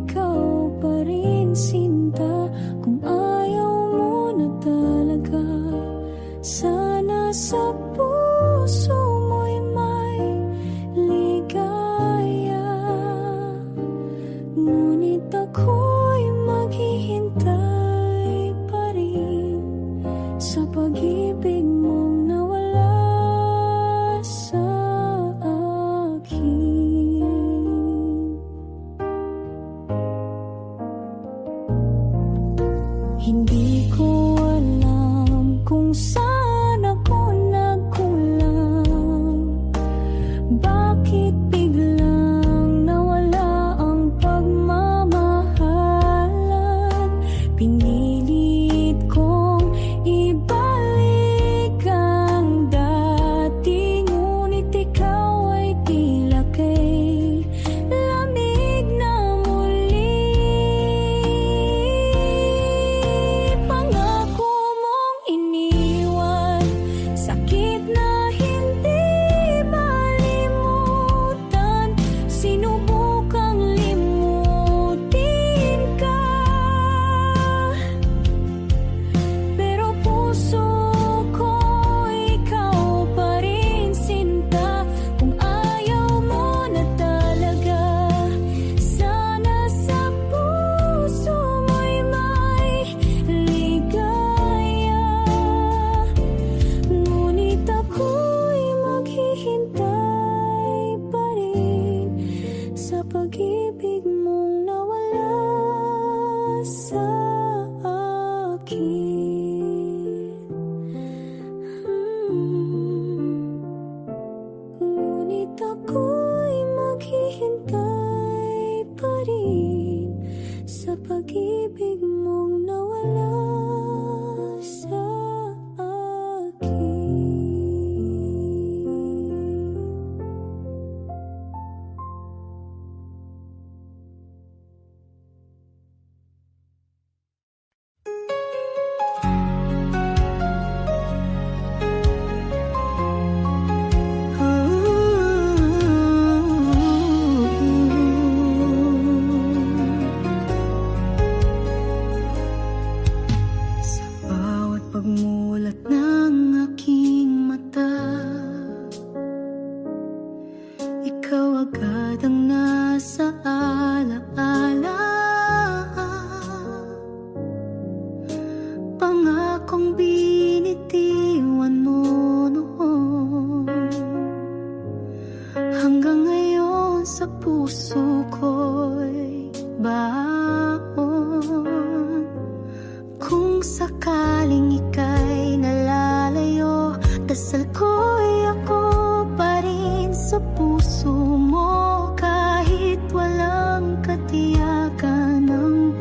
ikaw pa rin sinta. Kung ayaw mo na talaga, sana sa puso mo'y may ligaya. Ngunit ako'y maghihintay pa rin sa pag-ibig mong nawala sa akin. Hindi ko alam kung saan ako nagkulang. Bakit biglang nawala ang pagmamahalan? Pinilit kong ibalik ang dati, ngunit ikaw ay tila kay lamig na muli. Pangako mong iniwan, sakit na hindi malimutan. Sinubukang limutin ka, pero puso ko ikaw pa rin sinta. Kung ayaw mo na talaga, sana sa puso mo'y may ligaya. Ngunit ako'y maghihintay pa rin sa pag-ibig mong nawala sa akin. Ngunit ako'y maghihintay pa rin sa pag-ibig mong nawala sa akin. Sa bawat pagmulat ng aking mata, ikaw agad ang nasa alaala. Pangakong binitiwan mo noon, hanggang ngayon sa puso ko'y baon. Kung sakaling ika'y nalalayo, dasal ko'y ako pa rin sa puso mo. Kahit walang katiyakan ng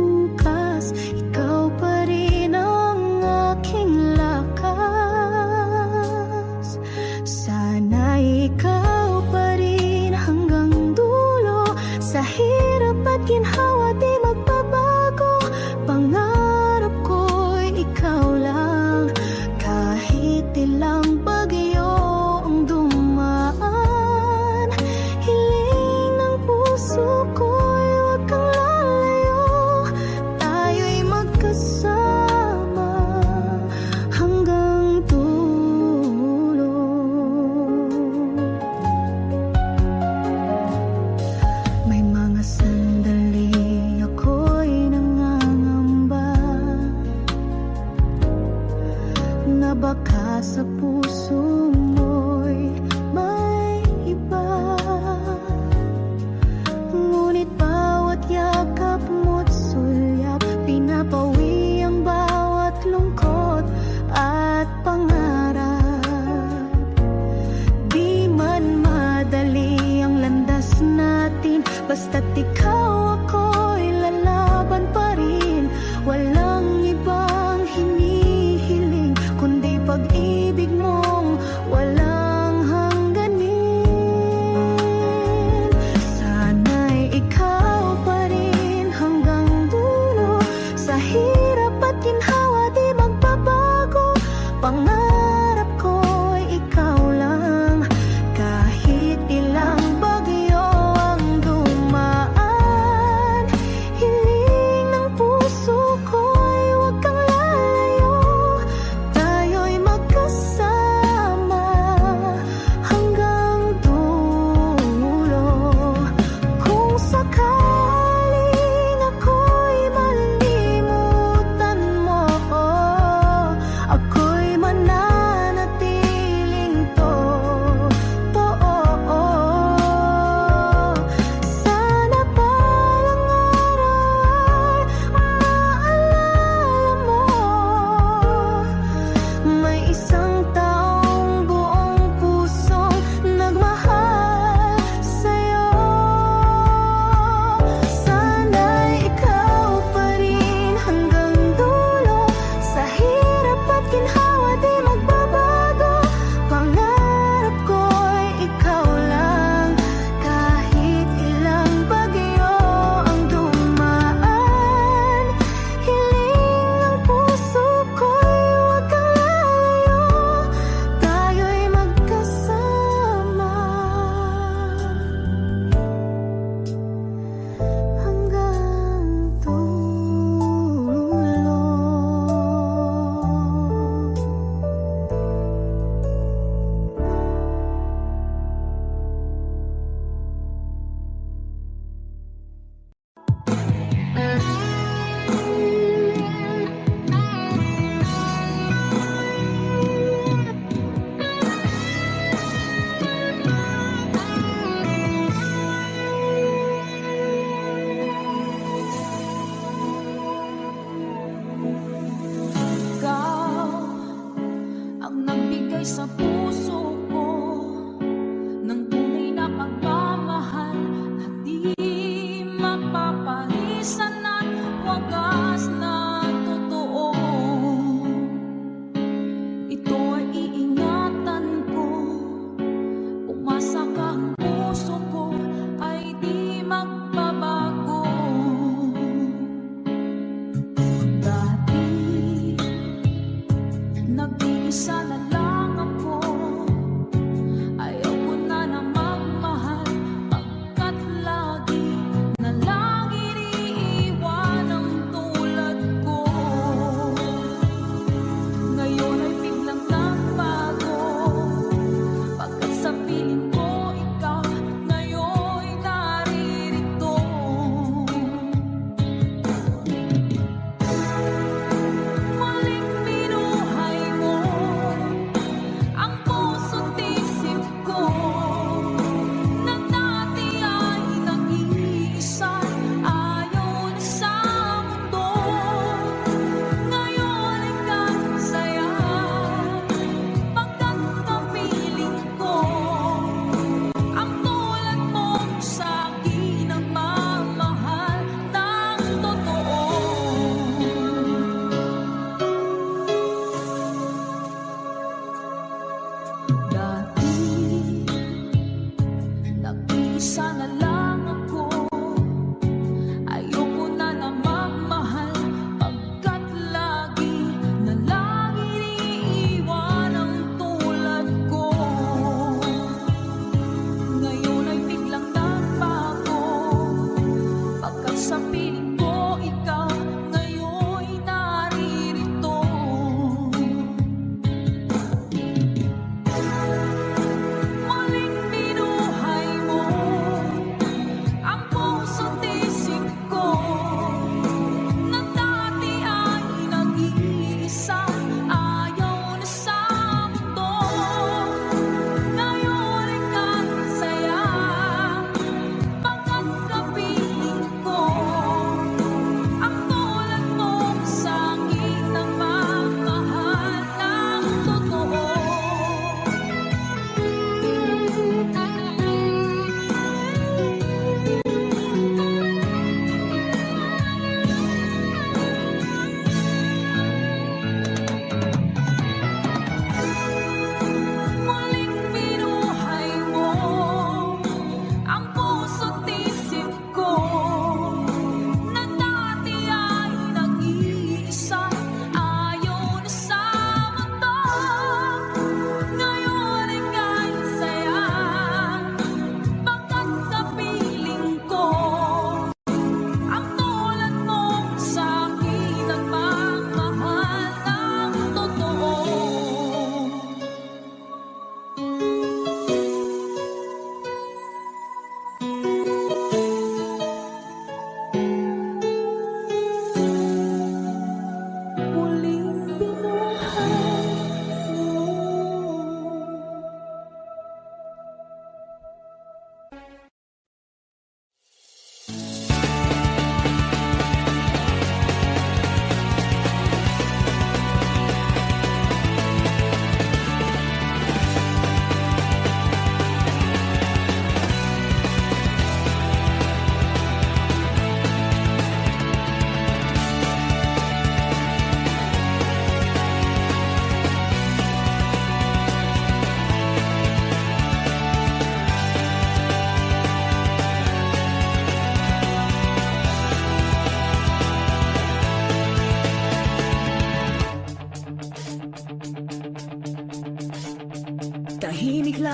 hirap at ginhawa di magbabago. Pangarap ko'y ikaw lang, kahit ilang bagyo ang dumaan. Hiling ng puso ko'y huwag kang lalayo, tayo'y magkasama hanggang dulo. May mga sandali ako'y nangangamba na baka sa puso mo'y may iba. Ngunit bawat yakap mo't sulyap, pinapawi ang bawat lungkot at pangarap. Di man madali ang landas natin, basta't ikaw ako'y lalaban pa rin. Walang ibang hinihiling kundi pag-ibig mong walang hangganin. Sana'y ikaw pa rin hanggang dulo, sa hirap at ginhawa di magbabago. Pangarap ko'y ikaw lang, kahit ilang bagyo ang dumaan.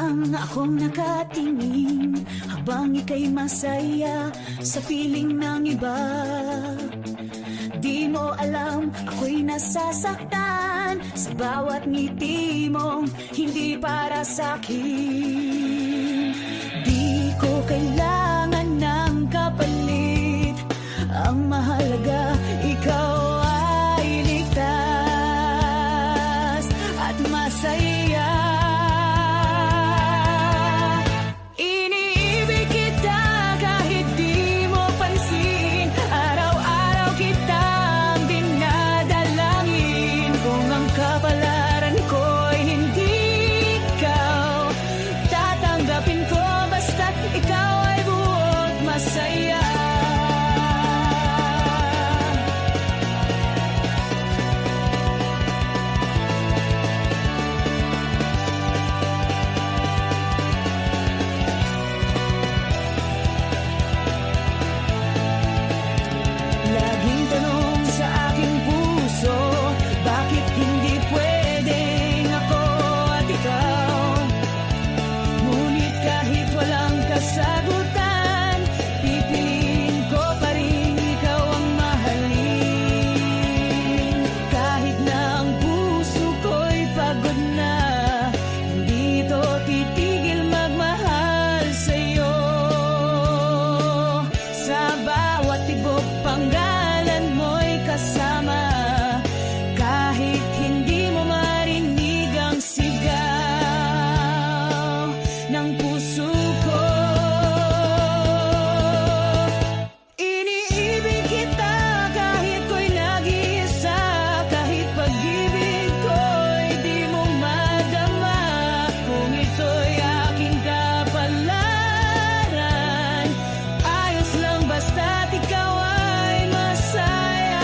lang akong nakatingin habang ika'y masaya sa piling ng iba. Di mo alam, ako'y nasasaktan sa bawat ngiti mong hindi para sa'kin. Di ko kailangan ng kapalit, ang mahalaga ikaw ay ligtas at masaya. Iniibig kita kahit di mo pansin, araw-araw kitang dinadalangin. Kung ang kapalaran ko'y hindi ikaw, tatanggapin ko basta't ikaw ay buot masaya. Laging tanong sa aking puso, bakit hindi pwedeng ako at ikaw? Ngunit kahit walang kasagutan, pipiliin ko pa rin ikaw ang mahalin. Kahit na ang puso ko'y pagod na, hindi ito titigil magmahal sa'yo. Sa bawat tibok panggalan mo'y kasama, kahit hindi mo marinig ang sigaw ng puso ko. Iniibig kita kahit ko'y nag-iisa, kahit pag-ibig ko'y di mo madama. Kung ito'y aking kapalaran, ayos lang basta't ikaw ay masaya.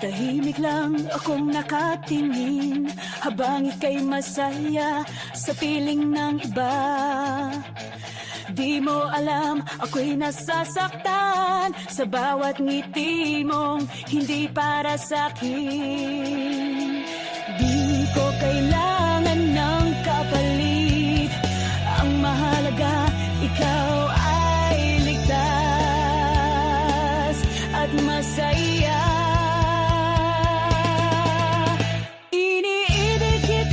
Tahimik lang akong nakatingin habang ika'y masaya sa piling ng iba. Di mo alam, ako'y nasasaktan sa bawat ngiti mong hindi para sa'kin. Di ko kailangan ng kapalit, ang mahalaga ikaw ay ligtas at masaya. Iniibig kita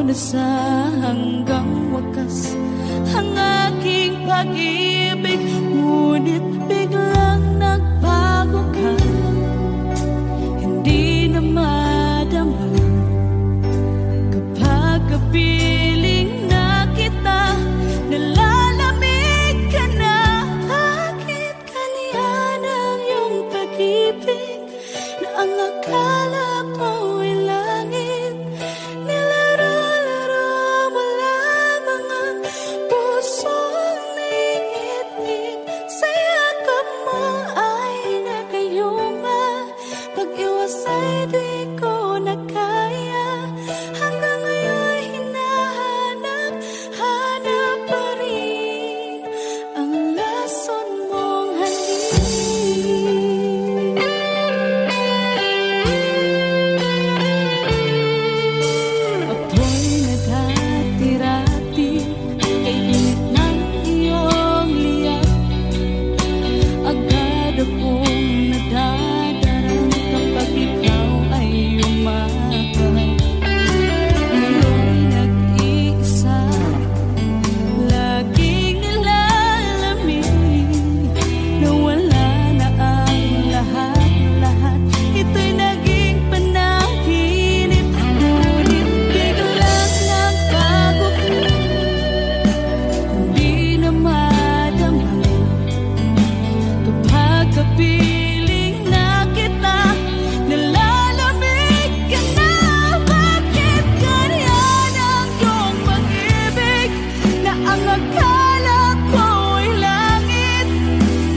na sa hanggang wakas ang aking pag-ibig, ngunit biglang nagbago ka. Hindi na madama kapag kapiling na kita, nalalamig ka na. Bakit kaliyan ang iyong pag-ibig na ang akala ko'y langit? Nilaro-laro mo lamang ang pusong naiinip. Sa yakap mo ay nagayuma, pag-iwas ay di ko na kaya. Hanggang ngayon hinahanap, hanap pa rin ang lason mong halik. Ako'y naghatirati kay init ng iyong liyak. Agad akong nadadarang kapag ikaw ay umapaw. Ngayon nag-iisa, laging nilalamig, na wala na ang lahat-lahat. Ito'y naging panaginip, ngunit biglang nagbago ka. Hindi na madama kapag kapiling na kita, nalalamig ka na. Bakit ganyan ang iyong pag-ibig na ang akala ko'y langit?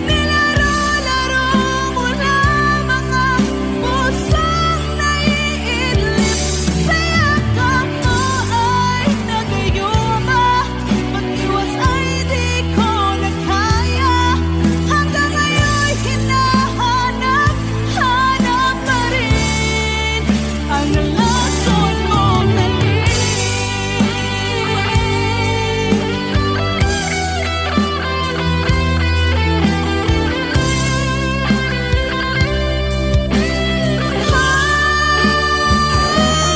Nilaro-laro mo lamang ang pusong naiinip. Sa yakap mo ay nagayuma, pag-iwas ay di ko na kaya. Hanggang ngayon hinahanap, hanap pa rin ang lason mong halik.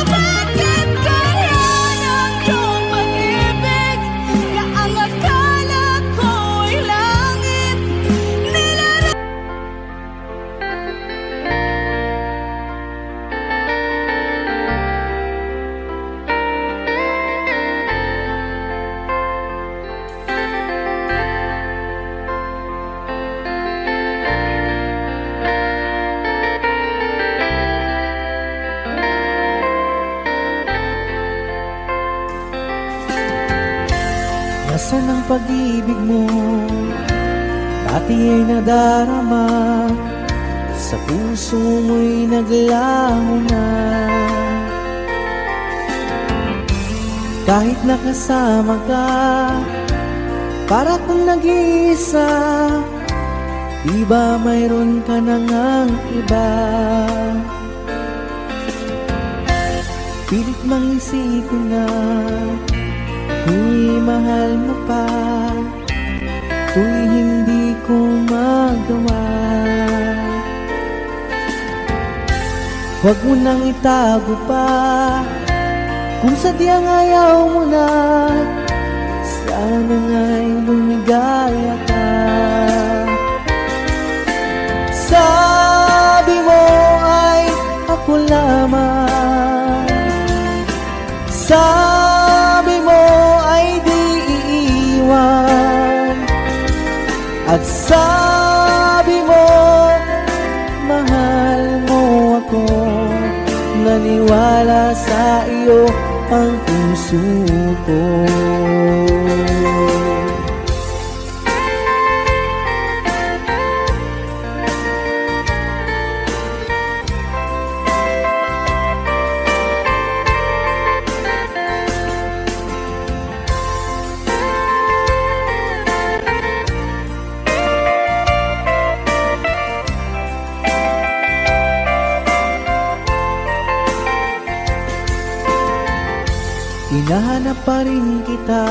Bakit ganyan ang iyong pag-ibig na ang akala ko'y langit? Nilaro Nasaan ang pag-ibig mo? Dati ay nadarama, sa puso mo'y naglaho na. Kahit nakasama ka, para kang nag-iisa. Di ba mayroon ka na ngang iba? Pilit mang isipin na ako'y mahal mo pa, to'y hindi ko magawa. Huwag mo nang itago pa, kung sadyang ayaw mo na, sana nga'y lumigaya ka. Sabi mo ay ako lamang, sabi mo ay di iiwan, at sabi mo mahal mo ako. Naniwala sa iyo ang puso ko. Hinahanap pa rin kita,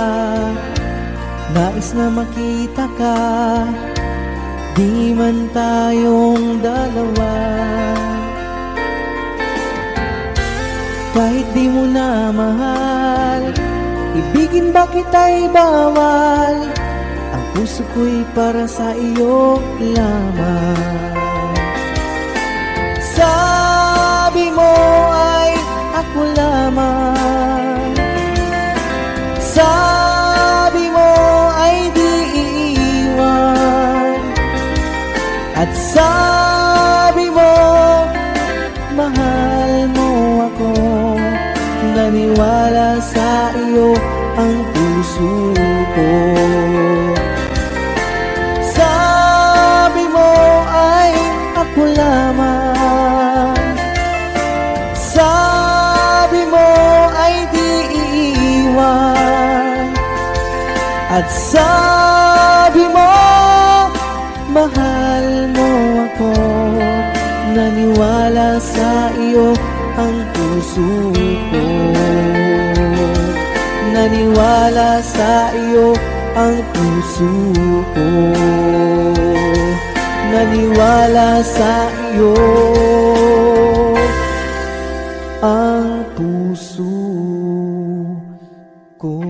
nais na makita ka, di man tayong dalawa. kahit di mo na mahal. Ibigin ba kita'y bawal, ang puso ko'y para sa iyo lamang. Sabi mo ay ako lamang, sabi mo ay di iiwan, at sabi mo mahal mo ako. Naniwala sa iyo ang puso ko. Sabi mo ay ako lamang, sabi mo ay di iiwan, at sabi mo mahal mo ako. Naniwala sa iyo ang puso ko. Naniwala sa iyo ang puso ko. Naniwala sa iyo ang puso ko.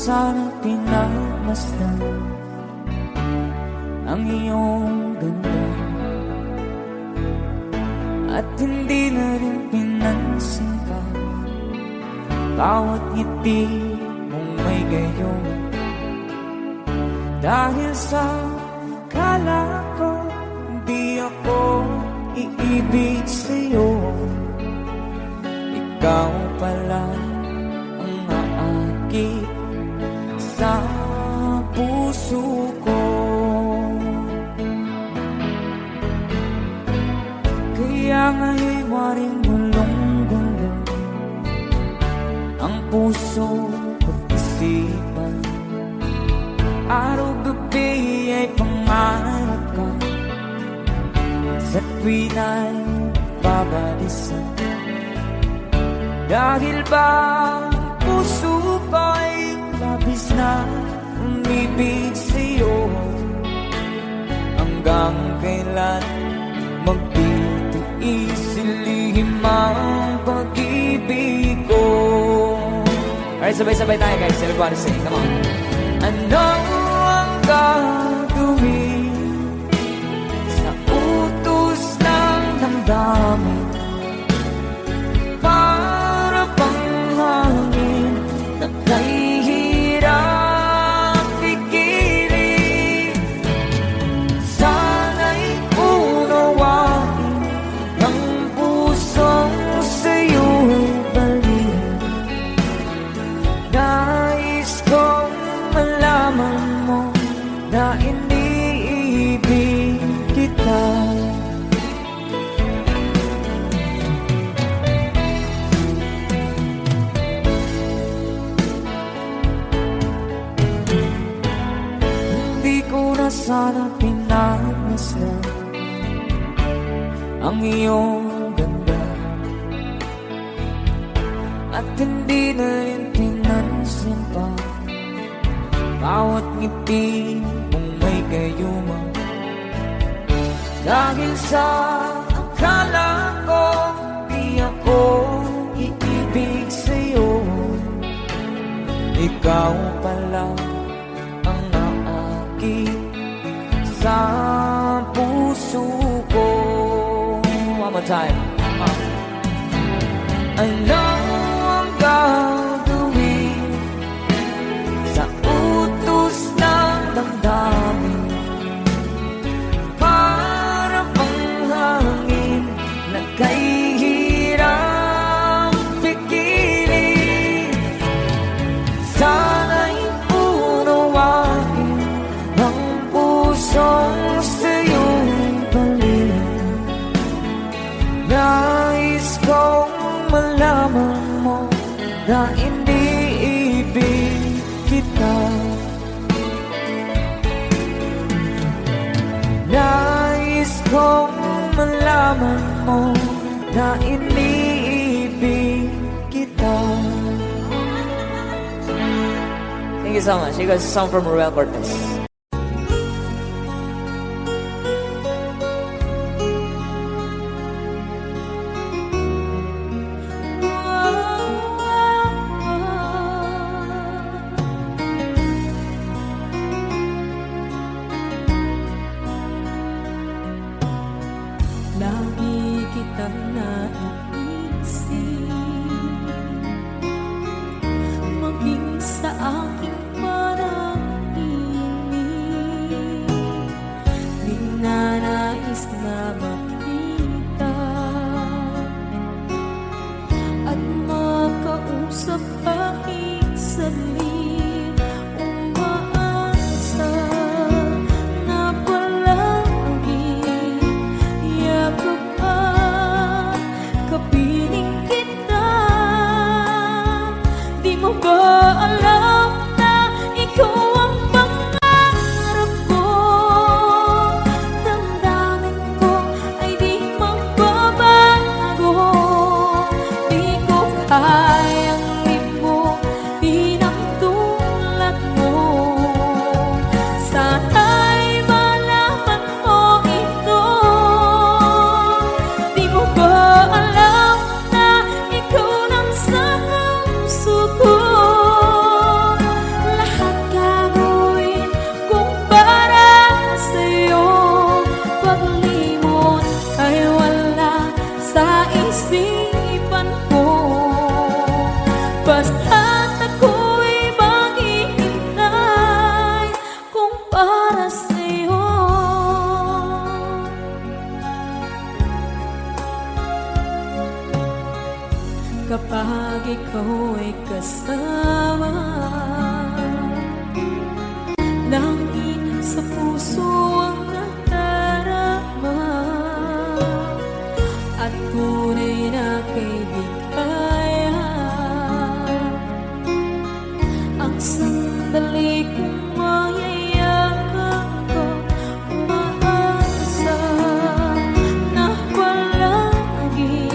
Sana pinagmasdan ang iyong ganda, at hindi na rin pinansin pa bawat ngiti mong may gayon. Dahil sa kala ko di ako iibig sa'yo, ikaw pala ang aakit sa puso ko. Kaya nga'y waring gulong-gulo ang puso at isipan. Araw-gabi ay pangarap ka, sa tuwina'y babalisan. Dahil ba puso ko'y labis na umibig sa'yo, hanggang kailan magtitiis ilihim ang pag-ibig ko. Alright, sabay-sabay tayo guys. Everybody sing, come on. Ano ang gagawin sa utos ng damdamin? Para bang hangin na kahihirap pigirin? Sana'y unawain ng pusong sa'yo'y balik. Nais kong malaman mo na iniibig kita. Hindi ko na sana pinagmasdan ang iyong ganda, at hindi na rin pinansin pa bawat ngiti mong may gayuma. Dahil sa akala ko di ako iibig sa'yo, ikaw pala ang aakit sa puso ko. One more time. Ano ang gagawin sa utos ng damdamin? Para bang hangin na kahihirap pigirin? Sana'y unawain ang pusong sa'yo'y balik. Nais kong malaman mo na iniibig kita. Nais kong malaman mo na iniibig kita. Thank you so much. You guys, a song from Ruel Cortez. Lagi kitang naiisip, maging sa aking panaginip. Di na nais na makita at makausap kahit saglit. Umaasa na palagi yakap at kapiling kita. Di mo ba alam na ikaw ang pangarap ko? Damdamin ko ay di magbabago. Di ko kayang limutin ang tulad mo. Sana'y malaman mo ito. Di mo ba alam na ikaw nang sa puso ko? Lahat gagawin kung para sa'yo. Paglimot ay wala sa isipan ko. Basta't ako'y maghihintay kung para sa'yo. Kapag ikaw ay kasama, langit sa puso ang nadarama, at tunay na kaibigan. Ang sandali kong mayayakap ko, umaasa na palagi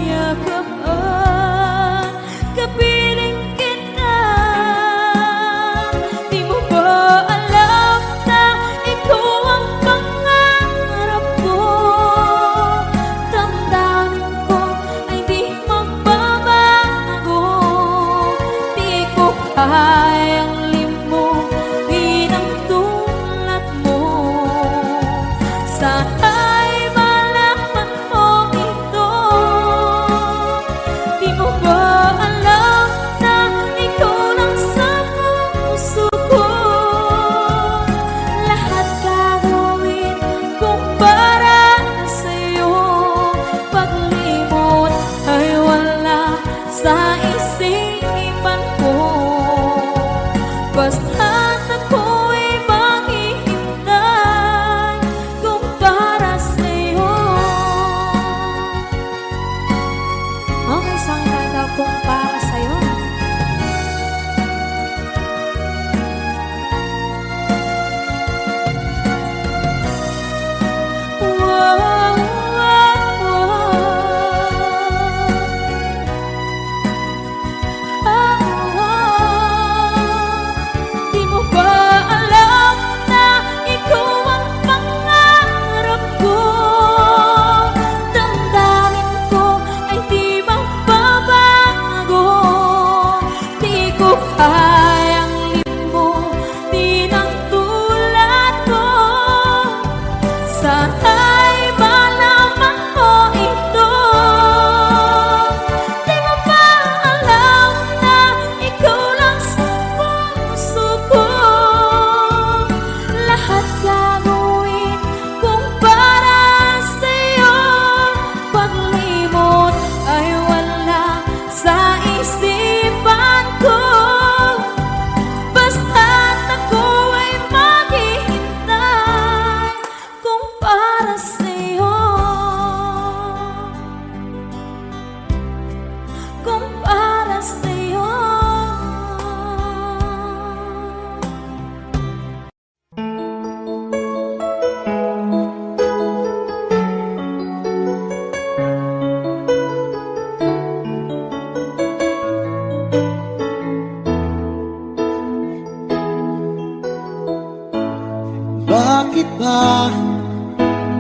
yakap at kapiling kita. Di mo ba alam na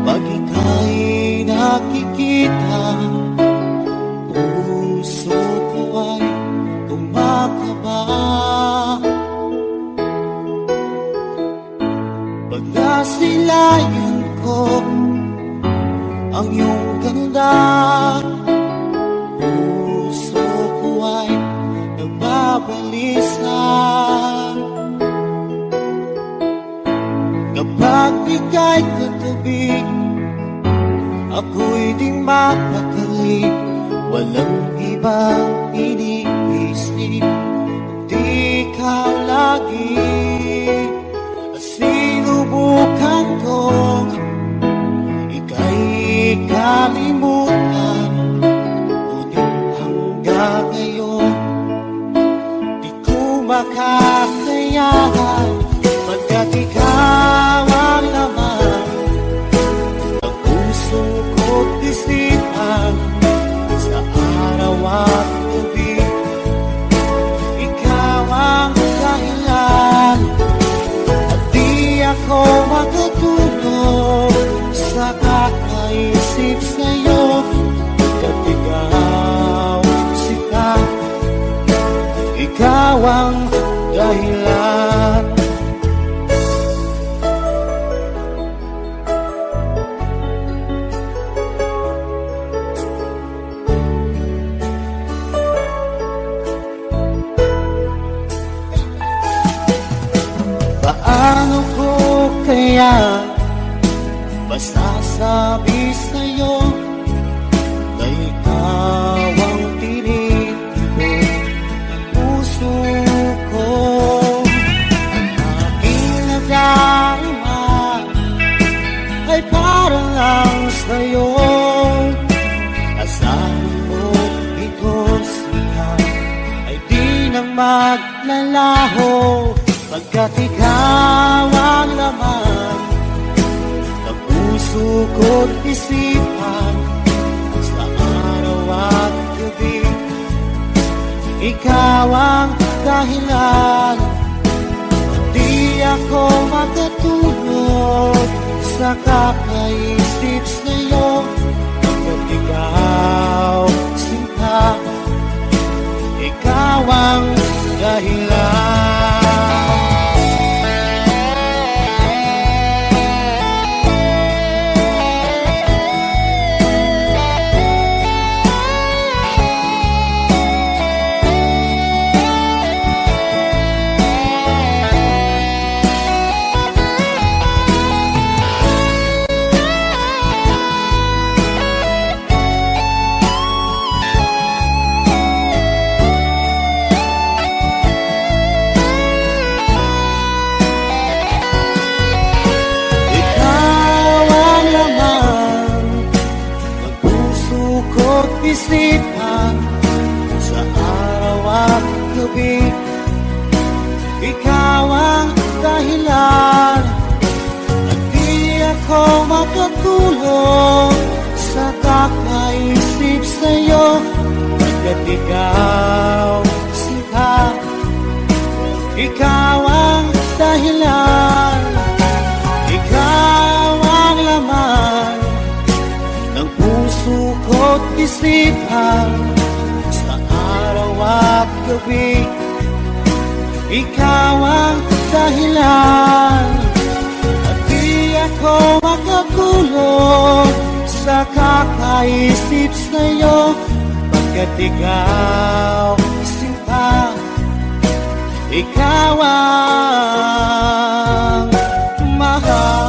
Pag ika'y nakikita, puso ko ay kumakaba. Pag nasilayan ko ang iyong ganda, puso ko ay nababalisa. Kapag ika'y katabi, ako'y di mapakali. Walang ibang iniisip, di ikaw lagi. Sinubukan kong ika'y kalimutan, ngunit hanggang ngayon di ko makakayanan. Pagkat ikaw ang laman ng puso ko't isipan, sa araw at gabi ikaw ang dahilan. At di ako makatulog sa kakaisip sa'yo, pagkat ikaw sita, ikaw ang dahilan. Paano ko kaya masasabi sa'yo na ikaw ang tinitibok ng puso ko? Ang aking nadarama ay parang lang sa'yo. Asahan mo ito siya ay di na maglalaho, pagkat ikaw ang laman ng puso ko't isipan, sa araw at gabi ikaw ang dahilan. Di ako makatulog sa kakaisip sa'yo, pagkat ikaw sinta, ikaw ang dahilan. Isipan, sa araw at gabi ikaw ang dahilan. At di ako makatulog sa kakaisip sa'yo, pagkat ikaw sinta, ikaw ang dahilan. Ikaw ang laman ng puso ko't isipan, sa araw at gabi ikaw ang dahilan. At di ako makatulog sa kakaisip sa'yo, pagkat ikaw sinta, ikaw ang mahal.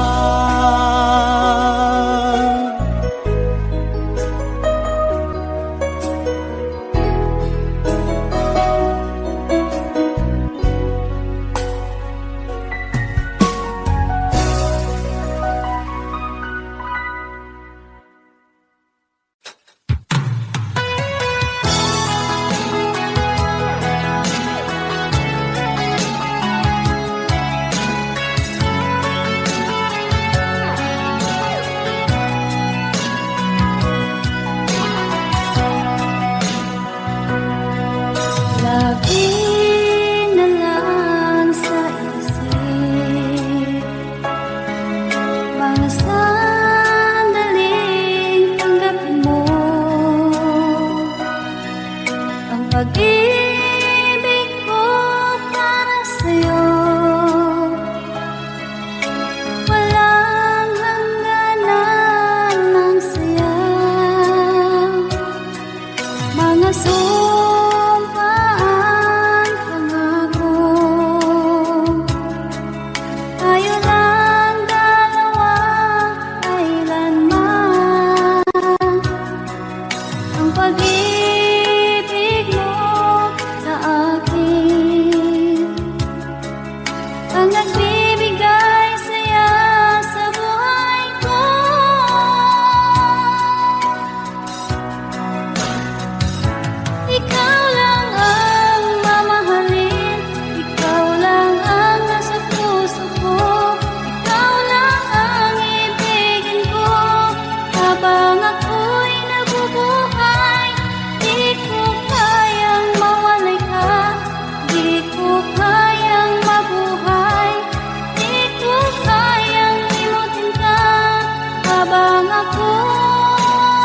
habang ako'y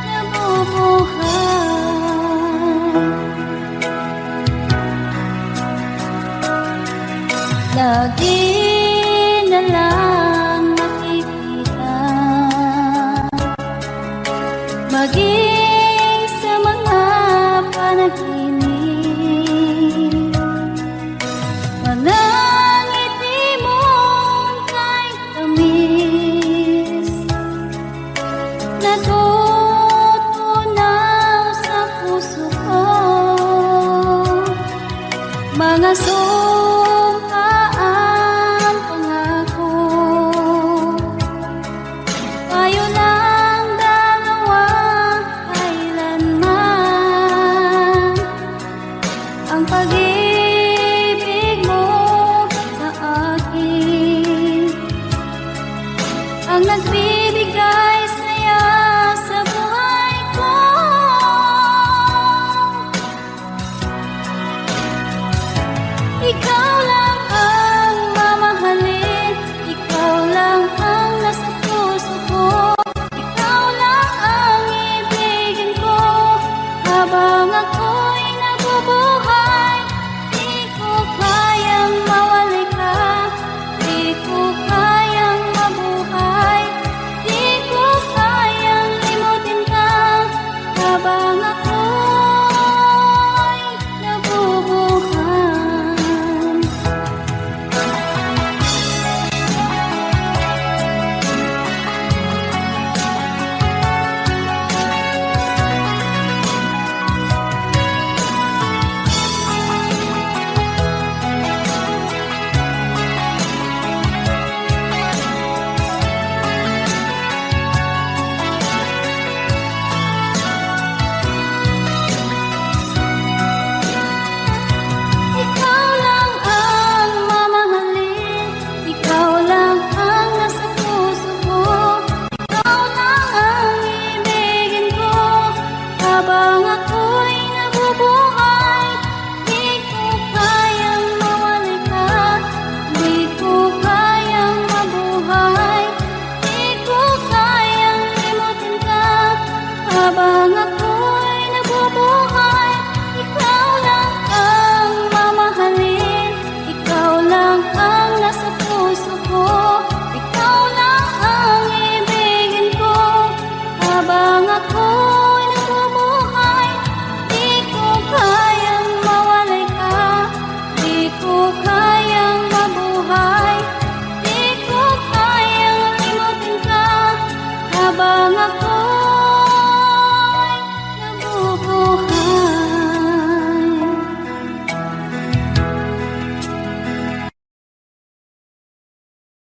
nabubuhay. Lagi na lang nakikita, maging sa mga panaginip, mga ngiti mong kahit tamis, natutunaw sa puso ko, mga sumpaang pangako. Tayo lang dalawa kailanman, ang pag-ibig mo sa akin ang nagbibigay